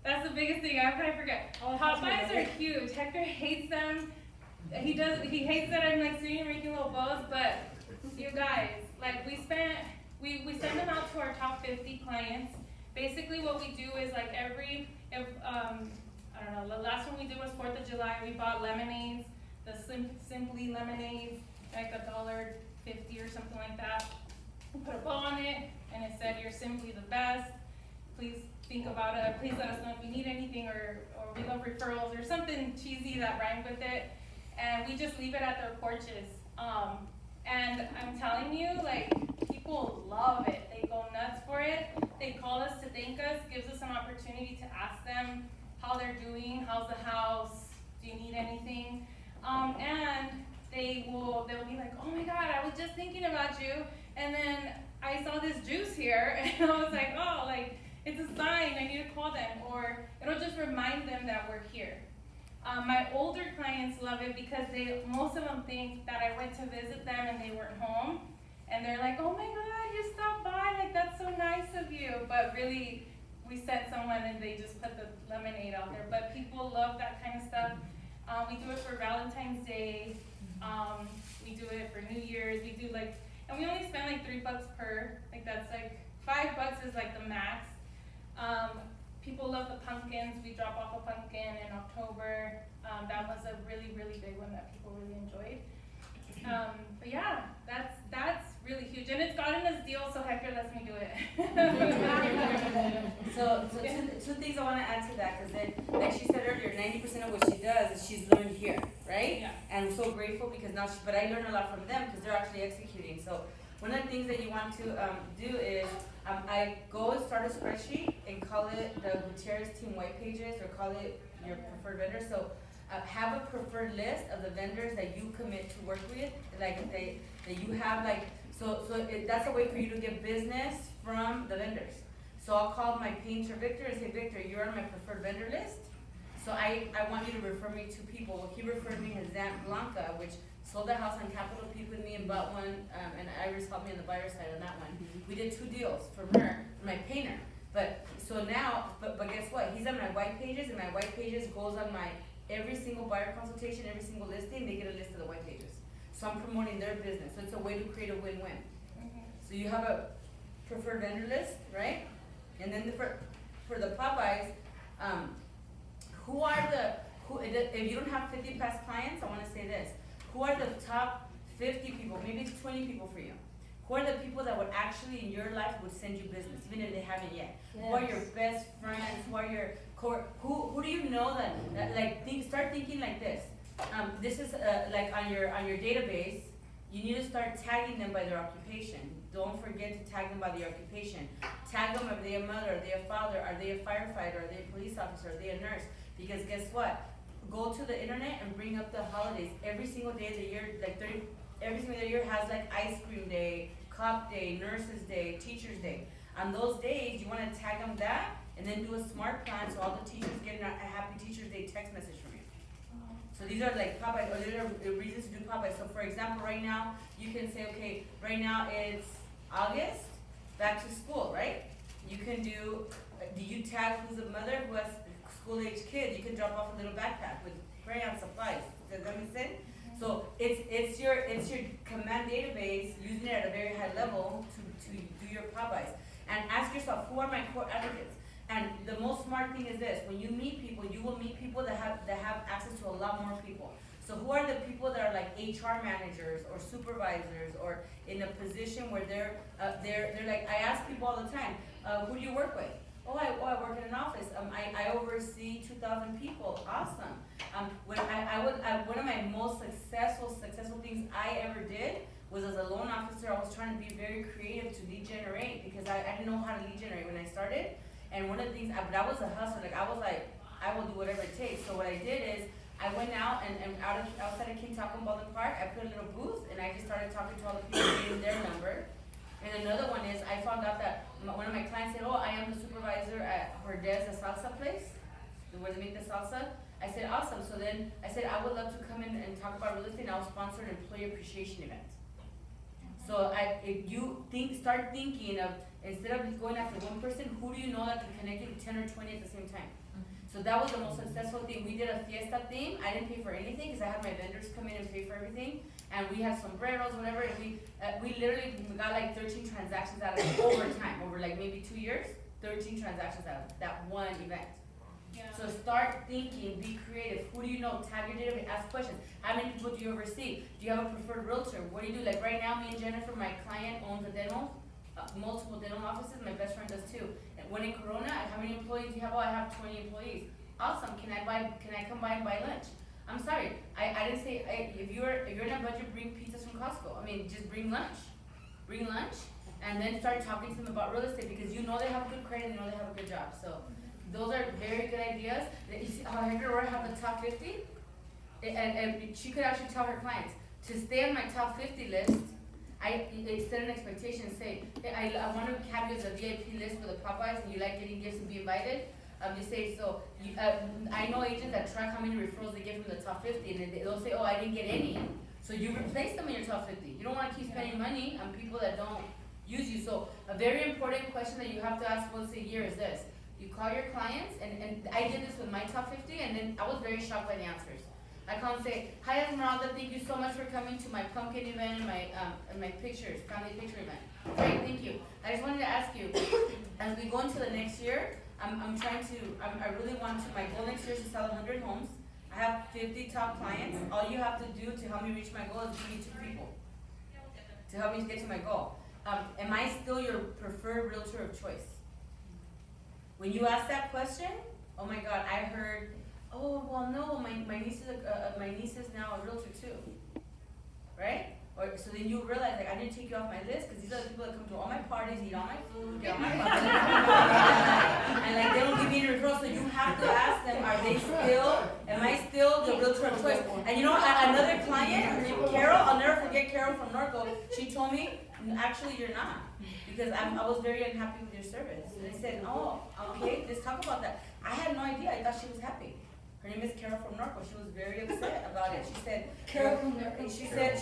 [SPEAKER 8] That's the biggest thing. How could I forget? Pop buys are huge. Hector hates them. He hates that I'm like sitting and making little bows, but you guys, like we send them out to our top 50 clients. Basically what we do is like I don't know, the last one we did was 4th of July. We bought lemonades, the Simply lemonades, like $1.50 or something like that. We put a bow on it, and it said, "You're simply the best. Please think about it. Please let us know if you need anything, or we love referrals," or something cheesy that rhymed with it. and we just leave it at their porches. And I'm telling you, like, people love it. They go nuts for it. They call us to thank us, gives us an opportunity to ask them how they're doing, how's the house, do you need anything? And they'll be like, oh my God, I was just thinking about you, and then I saw this juice here, and I was like, oh, like, it's a sign, I need to call them, or it'll just remind them that we're here. My older clients love it because most of them think that I went to visit them and they weren't home, and they're like, oh my God, you stopped by, like, that's so nice of you, but really, we sent someone and they just put the lemonade out there, but people love that kind of stuff. We do it for Valentine's Day, we do it for New Year's, we do like, and we only spend like $3 per, like that's like, $5 is like the max. People love the pumpkins, we drop off a pumpkin in October, that was a really, really big one that people really enjoyed. But yeah, that's really huge, and it's gotten us deals, so Hector lets me do it.
[SPEAKER 7] So two things I wanna add to that, cause then, like she said earlier, 90% of what she does is she's learned here, right?
[SPEAKER 8] Yeah.
[SPEAKER 7] And I'm so grateful because now but I learn a lot from them, cause they're actually executing. So one of the things that you want to do is, I go and start a spreadsheet and call it the Gutierrez Team White Pages, or call it your preferred vendor. So have a preferred list of the vendors that you commit to work with, like that you have like, that's a way for you to get business from the vendors. So I'll call my painter Victor and say, Victor, you're on my preferred vendor list. So I want you to refer me to people. Well, he referred me his Aunt Blanca, which sold a house on Capitol Peak with me and bought one, and Iris helped me on the buyer side on that one. We did 2 deals from her, for my painter. But guess what? He's on my white pages, and my white pages goes on my every single buyer consultation, every single listing, they get a list of the white pages. So I'm promoting their business. So it's a way to create a win-win. So you have a preferred vendor list, right? And then for the Popeyes, if you don't have 50 past clients, I want to say this. Who are the top 50 people, maybe it's 20 people for you? Who are the people that would actually in your life would send you business, even if they haven't yet? Yes. Who are your best friends? Who are your core? Who do you know that start thinking like this? This is like on your database. You need to start tagging them by their occupation. Don't forget to tag them by their occupation. Tag them if they're a mother, are they a father, are they a firefighter, are they a police officer, are they a nurse? Because guess what? Go to the internet and bring up the holidays. Every single day of the year, every single day of the year has like ice cream day, cop day, nurses day, teachers day. On those days, you want to tag them that and then do a smart plan so all the teachers get a happy Teachers Day text message from you. So these are like Popeyes, or these are reasons to do Popeyes. So for example, right now, you can say, okay, right now it's August, back to school, right? You can do you tag who's a mother who has school-age kids? You can drop off a little backpack with crayon supplies. Does that make sense? So it's your command database, using it at a very high level to do your Popeyes. And ask yourself, who are my core advocates? And the most smart thing is this: when you meet people, you will meet people that have access to a lot more people. So who are the people that are like HR managers or supervisors or in a position where they're like, I ask people all the time, who do you work with? Oh, I work in an office. I oversee 2,000 people. Awesome. One of my most successful things I ever did was as a loan officer. I was trying to be very creative to lead generate because I didn't know how to lead generate when I started. And one of the things, but I was a hustler. Like I was like, I will do whatever it takes. So what I did is I went out and outside of King Taco Baldwin Park, I put a little booth and I just started talking to all the people, getting their number. And another one is I found out that one of my clients said, oh, I am the supervisor at Hordez, the salsa place, where they make the salsa. I said, awesome. So then I said, I would love to come in and talk about real estate, and I'll sponsor an employee appreciation event. So if you start thinking of, instead of going after one person, who do you know that can connect you to 10 or 20 at the same time? So that was the most successful thing. We did a fiesta theme. I didn't pay for anything because I had my vendors come in and pay for everything. And we had sombreros, whatever. And we literally got like 13 transactions out of it over time, over like maybe 2 years. 13 transactions out of that one event. Yeah. So start thinking, be creative. Who do you know? Tag your database, ask questions. How many people do you oversee? Do you have a preferred realtor? What do you do? Like right now, me and Jennifer, my client owns a dental, multiple dental offices. My best friend does too. And when in Corona, how many employees do you have? Oh, I have 20 employees. Awesome. Can I come by and buy lunch? I'm sorry, I didn't say, if you're in a budget, bring pizzas from Costco. I mean, just bring lunch. Bring lunch, and then start talking to them about real estate, because you know they have good credit, you know they have a good job, so. Those are very good ideas. That you see how Aurora have the top 50? And she could actually tell her clients, to stay on my top 50 list, they set an expectation, say, hey, I want to have you as a VIP list for the Popeyes, and you like getting gifts and be invited. They say, so, I know agents that track how many referrals they get from the top 50, and they'll say, oh, I didn't get any. So you replace them in your top 50. You don't want to keep spending money on people that don't use you. So a very important question that you have to ask once a year is this. You call your clients, and I did this with my top 50, and then I was very shocked by the answers. I call and say, hi Esmeralda, thank you so much for coming to my pumpkin event and my pictures, family picture event. Great, thank you. I just wanted to ask you, as we go into the next year, I really want to, my goal next year is to sell 100 homes. I have 50 top clients. All you have to do to help me reach my goal is give me 2 people to help me get to my goal. Am I still your preferred realtor of choice? When you ask that question, oh my God, I heard, oh, well, no, my niece is now a realtor too, right? Or, so then you realize, like, I didn't take you off my list, because these are the people that come to all my parties, eat all my food, get all my parties, and like, they don't give me any referrals, so you have to ask them, am I still the realtor of choice? And you know, another client, her name Carol, I'll never forget Carol from Norco, she told me, actually, you're not. Because I was very unhappy with your service. And I said, oh, okay, let's talk about that. I had no idea, I thought she was happy. Her name is Carol from Norco. She was very upset about it. She said, Carol from Norco. She said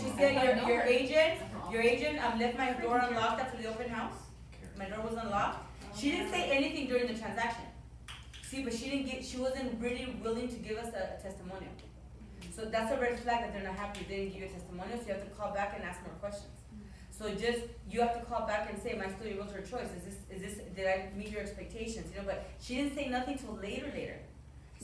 [SPEAKER 7] your agent left my door unlocked after the open house. My door was unlocked. She didn't say anything during the transaction. See, but she wasn't really willing to give us a testimonial. So that's a red flag that they're not happy. They didn't give you a testimonial, so you have to call back and ask more questions. So you have to call back and say, am I still your realtor of choice? Did I meet your expectations? You know, but she didn't say nothing till later.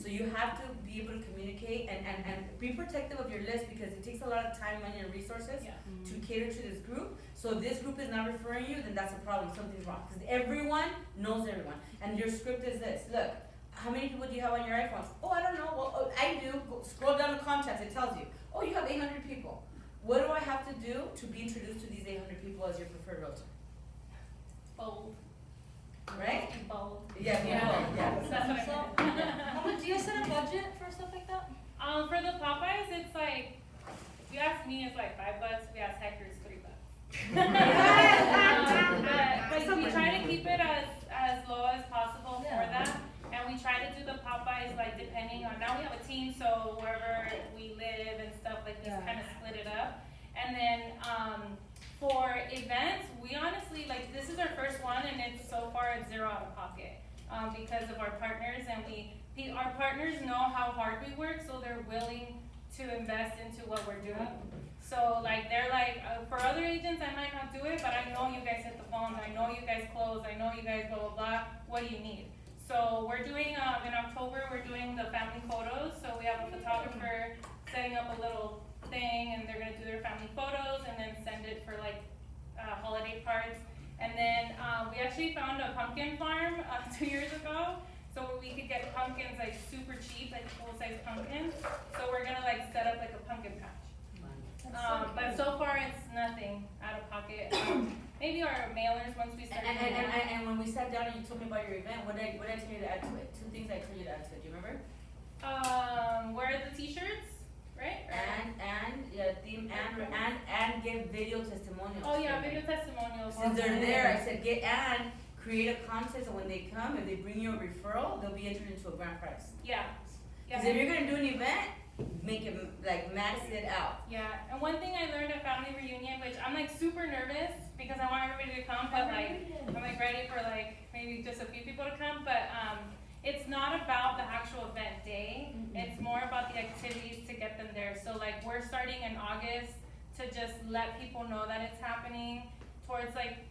[SPEAKER 7] So you have to be able to communicate and be protective of your list, because it takes a lot of time, money, and resources to cater to this group. So if this group is not referring you, then that's a problem, something's wrong. Because everyone knows everyone. And your script is this, look, how many people do you have on your iPhone? Oh, I don't know, well, I do. Scroll down to contacts, it tells you, oh, you have 800 people. What do I have to do to be introduced to these 800 people as your preferred realtor?
[SPEAKER 8] Bold.
[SPEAKER 7] Right?
[SPEAKER 8] Bold.
[SPEAKER 7] Yeah, bold. Yeah.
[SPEAKER 8] That's what I
[SPEAKER 2] So,
[SPEAKER 8] said.
[SPEAKER 2] do you set a budget for stuff like that?
[SPEAKER 8] For the Popeyes, it's like, if you ask me, it's like $5. If you ask Hector, it's $3. But we try to keep it as low as possible for that. And we try to do the Popeyes, like, depending on, now we have a team, so wherever we live and stuff, like, we kind of split it up. And then, for events, we honestly, like, this is our first one, and it's so far it's $0 out of pocket, because of our partners, and our partners know how hard we work, so they're willing to invest into what we're doing. So, like, they're like, for other agents, I might not do it, but I know you guys hit the phones, I know you guys close, I know you guys blah, blah, blah, what do you need? So we're doing, in October, we're doing the family photos. So we have a photographer setting up a little thing, and they're gonna do their family photos and then send it for like holiday cards. And then we actually found a pumpkin farm 2 years ago. So we could get pumpkins like super cheap, like full-size pumpkins. So we're gonna like set up like a pumpkin patch. But so far it's nothing out of pocket. Maybe our mailers once we start.
[SPEAKER 7] And when we sat down and you told me about your event, what did I tell you to add to it? 2 things I told you to add to it. Do you remember?
[SPEAKER 8] Wear the t-shirts, right?
[SPEAKER 7] And give video testimonials.
[SPEAKER 8] Oh yeah, video testimonials.
[SPEAKER 7] Since they're there, I said create a contest, and when they come, if they bring you a referral, they'll be entered into a grand prize.
[SPEAKER 8] Yeah.
[SPEAKER 7] Because if you're gonna do an event, make it like max it out.
[SPEAKER 8] Yeah, and one thing I learned at family reunion, which I'm like super nervous because I want everybody to come, but like I'm like ready for like maybe just a few people to come, but it's not about the actual event day. It's more about the activities to get them there. So like we're starting in August to just let people know that it's happening. Towards like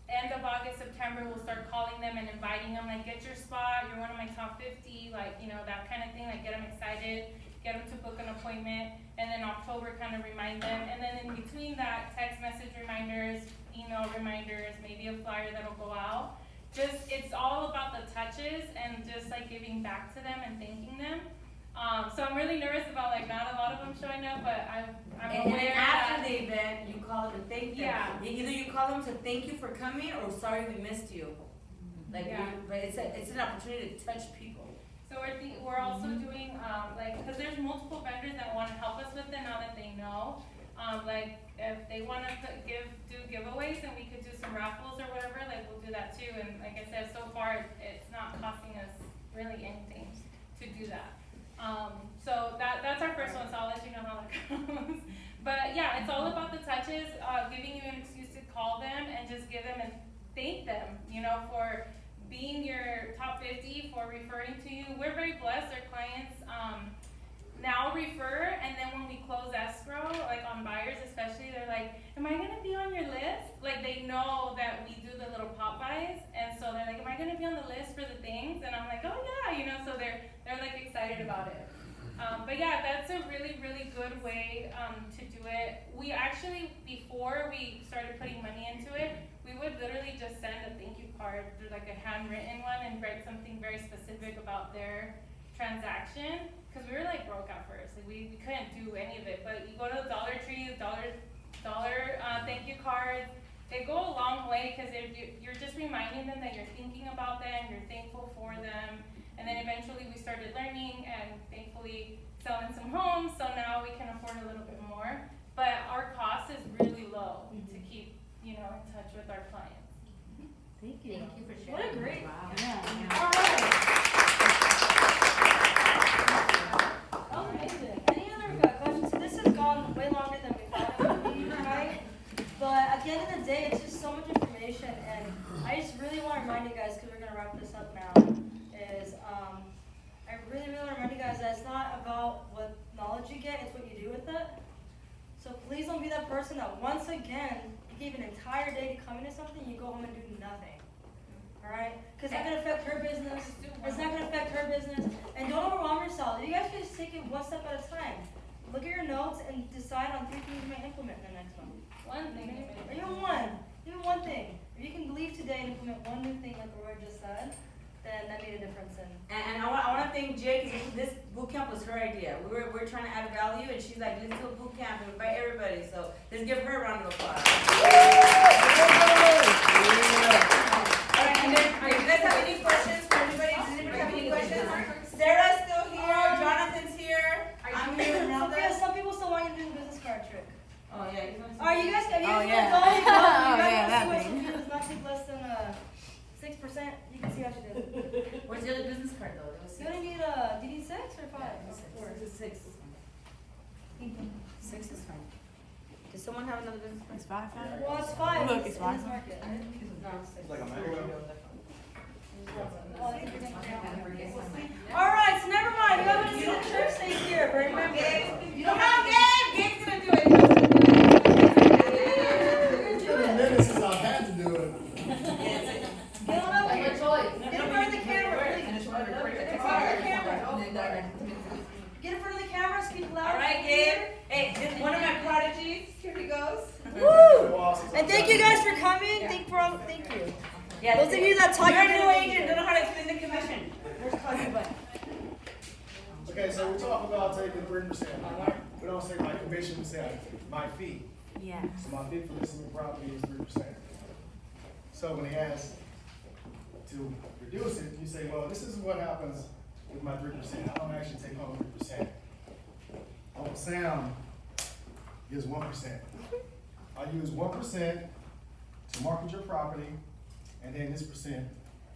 [SPEAKER 8] end of August, September, we'll start calling them and inviting them, like get your spot, you're one of my top 50, like, you know, that kind of thing, like get them excited, get them to book an appointment, and then October kind of remind them, and then in between that, text message reminders, email reminders, maybe a flyer that'll go out. Just, it's all about the touches and just like giving back to them and thanking them. So I'm really nervous about like not a lot of them showing up, but I'm
[SPEAKER 7] And then
[SPEAKER 8] aware
[SPEAKER 7] after
[SPEAKER 8] that.
[SPEAKER 7] the event, you call them and thank them.
[SPEAKER 8] Yeah.
[SPEAKER 7] Either you call them to thank you for coming or sorry we missed you. Like,
[SPEAKER 8] Yeah.
[SPEAKER 7] but it's an opportunity to touch people.
[SPEAKER 8] So we're also doing, cause there's multiple vendors that wanna help us with it now that they know. Like, if they wanna do giveaways and we could do some raffles or whatever, like, we'll do that too. And like I said, so far, it's not costing us really anything to do that. So that's our first one, so I'll let you know how that goes. But yeah, it's all about the touches, giving you an excuse to call them and just give them and thank them, you know, for being your top 50, for referring to you. We're very blessed, our clients now refer, and then when we close escrow, like on buyers especially, they're like, am I gonna be on your list? Like, they know that we do the little pop buys, and so they're like, am I gonna be on the list for the things? And I'm like, oh yeah, you know, so they're like excited about it. But yeah, that's a really, really good way to do it. We actually, before we started putting money into it, we would literally just send a thank you card through like a handwritten one and write something very specific about their transaction. Cause we were like broke at first, like we couldn't do any of it. But you go to the Dollar Tree, dollar thank you cards. They go a long way because you're just reminding them that you're thinking about them, you're thankful for them. And then eventually we started learning and thankfully selling some homes, so now we can afford a little bit more. But our cost is really low to keep, you know, in touch with our clients.
[SPEAKER 2] Thank you.
[SPEAKER 3] Thank you for
[SPEAKER 2] What a
[SPEAKER 3] sharing.
[SPEAKER 2] great.
[SPEAKER 5] Wow.
[SPEAKER 2] Yeah. All right. Amazing. Any other questions? So this has gone way longer than we thought it would be tonight. But at the end of the day, it's just so much information, and I just really want to remind you guys, because we're going to wrap this up now, is I really, really want to remind you guys that it's not about what knowledge you get, it's what you do with it. So please don't be that person that once again, you gave an entire day to come into something, you go home and do nothing. Alright? Because it's not going to affect her business, it's not going to affect her business, and don't overwhelm yourself. You guys can just take it one step at a time. Look at your notes and decide on 3 things you may implement in the next month.
[SPEAKER 8] One thing.
[SPEAKER 2] Or even one thing. If you can leave today and implement one new thing like Aurora just said, then that made a difference in.
[SPEAKER 7] And I want to thank Jake, because this boot camp was her idea. We're trying to add value, and she's like, let's do a boot camp and invite everybody. So let's give her a round of applause. All right, and then, do you guys have any questions for anybody? Does anybody have any questions? Sarah's still here, Jonathan's here, I'm here, Imelda.
[SPEAKER 2] Yeah, some people still want you to do the business card trick.
[SPEAKER 7] Oh, yeah.
[SPEAKER 2] Alright, you guys, have you
[SPEAKER 5] Oh,
[SPEAKER 2] guys
[SPEAKER 5] yeah.
[SPEAKER 2] gonna go? You
[SPEAKER 5] Oh,
[SPEAKER 2] guys
[SPEAKER 5] yeah,
[SPEAKER 2] wanna
[SPEAKER 5] that
[SPEAKER 2] see what
[SPEAKER 5] thing.
[SPEAKER 2] Sophia does not take less than 6%? You can see how she did it.
[SPEAKER 7] Where's the other business card though? There was
[SPEAKER 2] You
[SPEAKER 7] six.
[SPEAKER 2] only need do you need 6 or 5? Or
[SPEAKER 7] 6. 6 is fine. Does someone have another business card?
[SPEAKER 5] It's 500.
[SPEAKER 2] Well, it's 5.
[SPEAKER 5] Look, it's
[SPEAKER 2] in
[SPEAKER 5] 5.
[SPEAKER 2] this market, right?
[SPEAKER 7] No, 6.
[SPEAKER 6] Like a mango?
[SPEAKER 2] Well, I think you're gonna Alright, so never mind. You haven't seen the church stay here, but remember. You don't
[SPEAKER 7] Come
[SPEAKER 2] have
[SPEAKER 7] on, Gabe! Gabe's gonna do it. Gabe's gonna do it.
[SPEAKER 6] 30 minutes since I've had to do it.
[SPEAKER 2] Get on up here.
[SPEAKER 3] Your choice.
[SPEAKER 2] Get in front of the camera, please.
[SPEAKER 3] And it's
[SPEAKER 2] Get in front of the camera. Get in front of the camera, speak loud.
[SPEAKER 7] All right, Gabe. Hey, this is one of my prodigies. Here he goes.
[SPEAKER 2] Woo! And thank you guys for coming. Thank you.
[SPEAKER 7] Yeah,
[SPEAKER 2] Those of you that talk
[SPEAKER 7] you're a
[SPEAKER 2] about
[SPEAKER 7] new
[SPEAKER 2] it-
[SPEAKER 7] agent, don't know how to explain the commission.
[SPEAKER 1] Okay, so we're talking about taking 3%. We don't say my commission, we say my fee.
[SPEAKER 5] Yeah.
[SPEAKER 1] So my fee for listing the property is 3%. So when he asks to reduce it, you say, well, this is what happens with my 3%. I don't actually take home 3%. Uncle Sam gives 1%. I use 1% to market your property, and then this percent,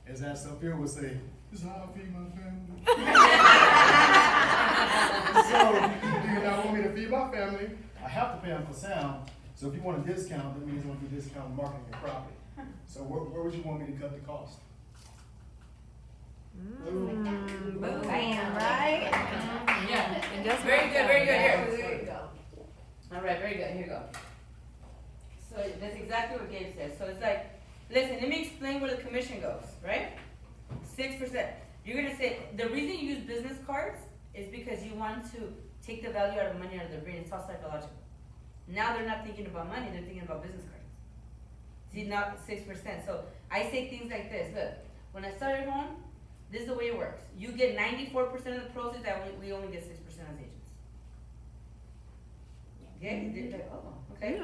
[SPEAKER 1] as Sophia would say, this is how I feed my family. So, do you not want me to feed my family? I have to pay Uncle Sam. So if you want a discount, that means you want to discount marketing your property. So where would you want me to cut the cost?
[SPEAKER 5] Boom,
[SPEAKER 3] Bam.
[SPEAKER 5] right?
[SPEAKER 7] Yeah.
[SPEAKER 5] It does
[SPEAKER 7] Very
[SPEAKER 5] work
[SPEAKER 7] good,
[SPEAKER 5] out.
[SPEAKER 7] very good.
[SPEAKER 5] Yeah.
[SPEAKER 7] Here, there you go. All right, very good. Here you go. So that's exactly what Gabe said. So it's like, listen, let me explain where the commission goes, right? 6%. You're gonna say, the reason you use business cards is because you want to take the value out of money out of their brain. It's all psychological. Now they're not thinking about money, they're thinking about business cards. See, not 6%. So I say things like this, look, when I started home, This is the way it works. You get 94% of the proceeds, we only get 6% as agents. Okay? They're like, oh, okay.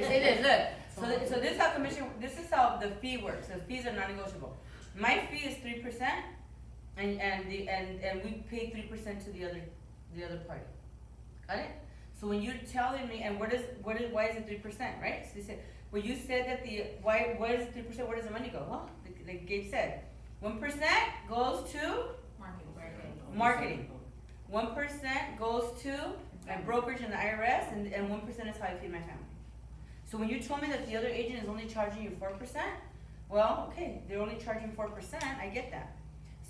[SPEAKER 7] Say this, look. So this is how this is how the fee works. The fees are non-negotiable. My fee is 3%, and we pay 3% to the other party. Got it? So when you're telling me, and why is it 3%, right? So they said, well, you said that why is it 3%? Where does the money go? Well, like Gabe said, 1% goes to marketing. 1% goes to my brokerage and the IRS, and 1% is how I feed my family. So when you told me that the other agent is only charging you 4%, well, okay, they're only charging 4%. I get that.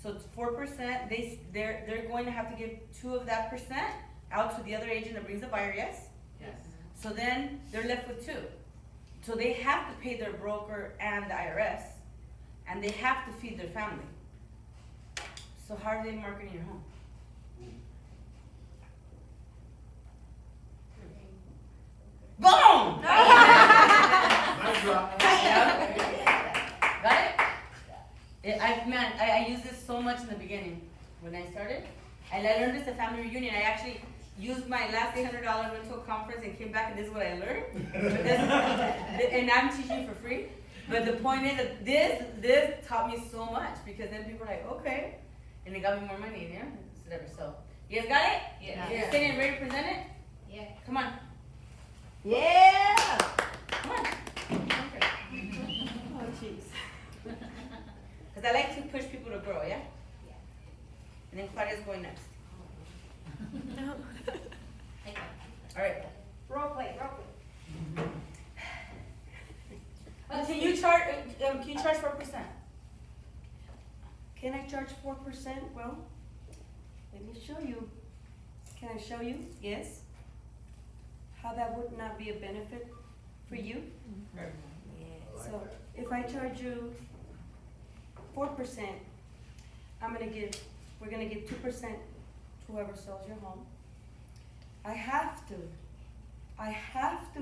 [SPEAKER 7] So it's 4%. They're going to have to give 2 of that percent out to the other agent that brings the buyer. Yes.
[SPEAKER 5] Yes.
[SPEAKER 7] So then they're left with 2. So they have to pay their broker and the IRS, and they have to feed their family. So how are they marketing your home? Boom!
[SPEAKER 6] Nice drop.
[SPEAKER 7] Got it? I used this so much in the beginning when I started. And I learned this at family reunion. I actually used my last $800, went to a conference and came back, and this is what I learned. And I'm teaching you for free. But the point is that this taught me so much, because then people are like, okay. And they got me more money, yeah? Whatever. So, you guys got it?
[SPEAKER 5] Yeah.
[SPEAKER 7] You standing ready to present it?
[SPEAKER 4] Yeah.
[SPEAKER 7] Come on.
[SPEAKER 5] Yeah!
[SPEAKER 7] Come on.
[SPEAKER 5] Oh, jeez.
[SPEAKER 7] Because I like to push people to grow, yeah?
[SPEAKER 4] Yeah.
[SPEAKER 7] And then Claudia's going next. All right.
[SPEAKER 4] Role play.
[SPEAKER 7] Can you charge 4%?
[SPEAKER 9] Can I charge 4%? Well, let me show you. Can I show you? Yes. How that would not be a benefit for you? So if I charge you 4%, we're gonna give 2% to whoever sells your home. I have to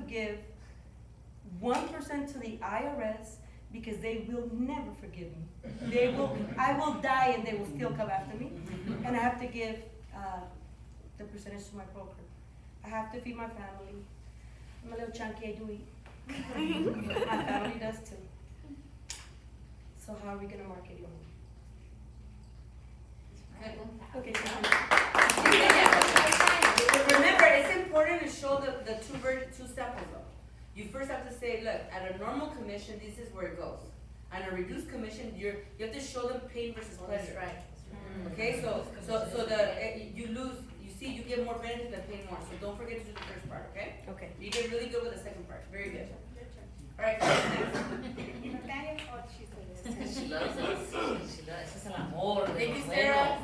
[SPEAKER 9] give 1% to the IRS, because they will never forgive me. I will die and they will still come after me. And I have to give the percentage to my broker. I have to feed my family. I'm a little chunky, I do eat. My family does too. So how are we gonna market your home? Okay.
[SPEAKER 7] Remember, it's important to show the two samples though. You first have to say, look, at a normal commission, this is where it goes. On a reduced commission, you have to show them pain versus pleasure.
[SPEAKER 5] Right.
[SPEAKER 7] Okay, so you lose. You see, you get more benefit than paying more. So don't forget to do the first part. Okay.
[SPEAKER 9] Okay.
[SPEAKER 7] You get really good with the second part. Very good. All right.
[SPEAKER 4] Nathaniel, oh, she said this.
[SPEAKER 5] She loves us. She does. It's an amor.
[SPEAKER 7] Thank you, Sarah.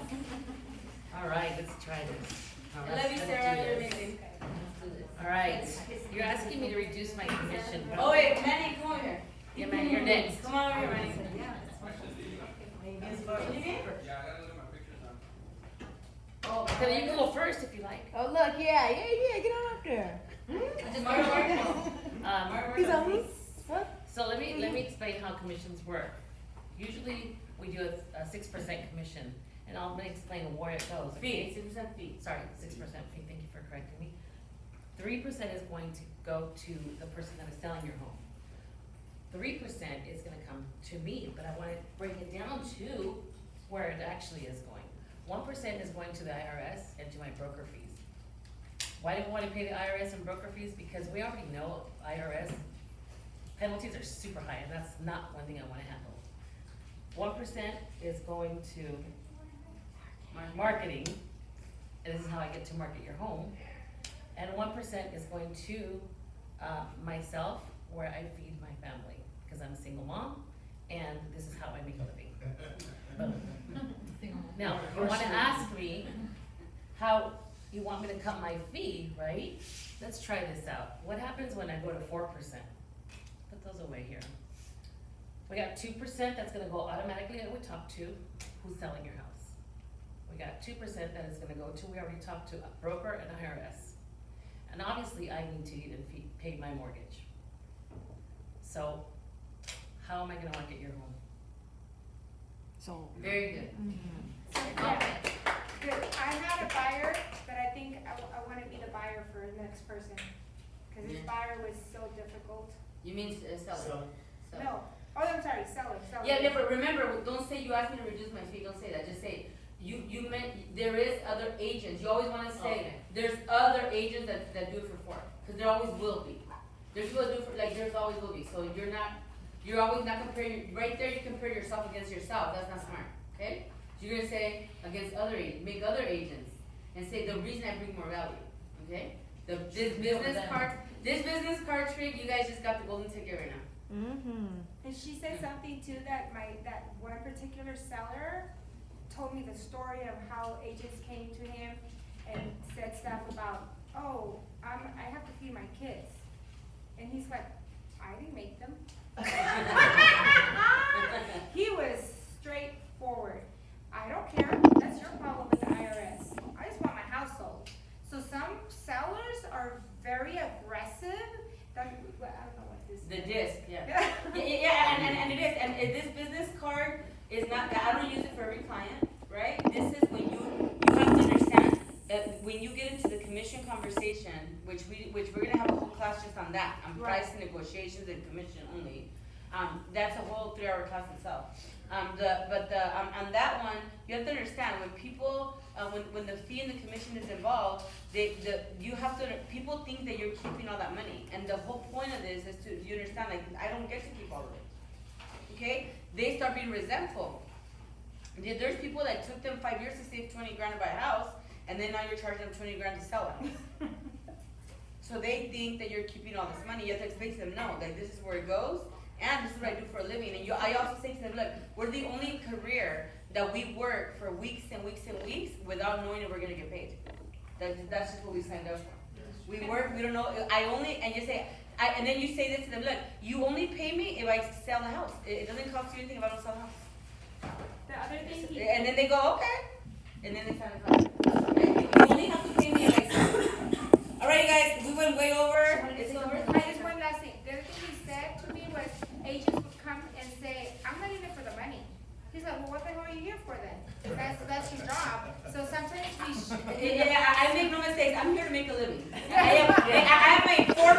[SPEAKER 5] All right, let's try this.
[SPEAKER 7] I love you, Sarah. You're amazing.
[SPEAKER 5] All right. You're asking me to reduce my commission.
[SPEAKER 7] Oh wait, Manny, come over here.
[SPEAKER 5] Yeah, man, you're next.
[SPEAKER 7] Come on over here, Manny.
[SPEAKER 6] Yeah, I gotta look at my pictures now.
[SPEAKER 7] Oh,
[SPEAKER 5] Then you can go first if you like.
[SPEAKER 9] Oh look, yeah, get on up there. He's on me.
[SPEAKER 5] So let me explain how commissions work. Usually we do a 6% commission, and I'm gonna explain where it goes.
[SPEAKER 7] Fee, 6% fee.
[SPEAKER 5] Sorry, 6% fee. Thank you for correcting me. 3% is going to go to the person that is selling your home. 3% is gonna come to me, but I wanna break it down to where it actually is going. 1% is going to the IRS and to my broker fees. Why do we wanna pay the IRS and broker fees? Because we already know IRS penalties are super high, and that's not one thing I wanna handle. 1% is going to marketing, and this is how I get to market your home. And 1% is going to myself, where I feed my family, because I'm a single mom, and this is how I make a living. Now, you want to ask me how you want me to cut my fee, right? Let's try this out. What happens when I go to 4%? Put those away here. We got 2% that's going to go automatically. I would talk to who's selling your house. We got 2% that is going to go to, we already talked to a broker and IRS. And obviously I need to even pay my mortgage. So how am I gonna market your home?
[SPEAKER 2] So.
[SPEAKER 5] Very good.
[SPEAKER 4] So, yeah, good. I had a buyer, but I think I wanna be the buyer for the next person. Cause this
[SPEAKER 5] Yeah.
[SPEAKER 4] buyer was so difficult.
[SPEAKER 5] You mean seller?
[SPEAKER 1] So-
[SPEAKER 5] Seller.
[SPEAKER 4] No, oh, I'm sorry, seller.
[SPEAKER 5] Yeah, but remember, don't say you asked me to reduce my fee, don't say that, just say, you meant, there is other agents, you always wanna say,
[SPEAKER 7] Okay.
[SPEAKER 5] there's other agents that do it for 4, cause there always will be. There's people that do it for, like, there's always will be, so you're always not comparing, right there you compare yourself against yourself, that's not smart, okay? So you're gonna say, against other agents, make other agents, and say, the reason I bring more value, okay? This business card trick, you guys just got the golden ticket right now.
[SPEAKER 4] And she said something too, that that one particular seller told me the story of how agents came to him and said stuff about, oh, I have to feed my kids. And he's like, I didn't make them. He was straightforward. I don't care, that's your problem with the IRS. I just want my household. So some sellers are very aggressive. I don't know what this is.
[SPEAKER 5] The disc, yeah. And it is, and this business card is not, I don't use it for every client, right? This is when you have to understand that when you get into the commission conversation, which we're gonna have a whole class just on that, on
[SPEAKER 4] Right.
[SPEAKER 5] price negotiations and commission only. That's a whole 3-hour class itself. On that one, you have to understand, when people, when the fee and the commission is involved, people think that you're keeping all that money, and the whole point of this is you understand, like, I don't get to keep all of it, okay? They start being resentful. There's people that took them 5 years to save 20 grand to buy a house, and then now you're charging them 20 grand to sell a house. So they think that you're keeping all this money. You have to explain to them, no, like, this is where it goes, and this is what I do for a living. And I also say to them, look, we're the only career that we work for weeks and weeks and weeks without knowing if we're gonna get paid. That's just what we signed up for. We work, we don't know, and you say, and then you say this to them, look, you only pay me if I sell the house. It doesn't cost you anything if I don't sell the house.
[SPEAKER 4] The other thing
[SPEAKER 5] And then they go, okay, and then they sign a contract. Right? You only have to pay me if I sell. Alright, guys, we went way over. It's over.
[SPEAKER 4] just one last thing. The other thing he said to me was agents would come and say, I'm not in it for the money. He's like, well, what the hell are you here for then? That's your job. So sometimes we
[SPEAKER 5] I make no mistakes. I'm here to make a living. I have made 4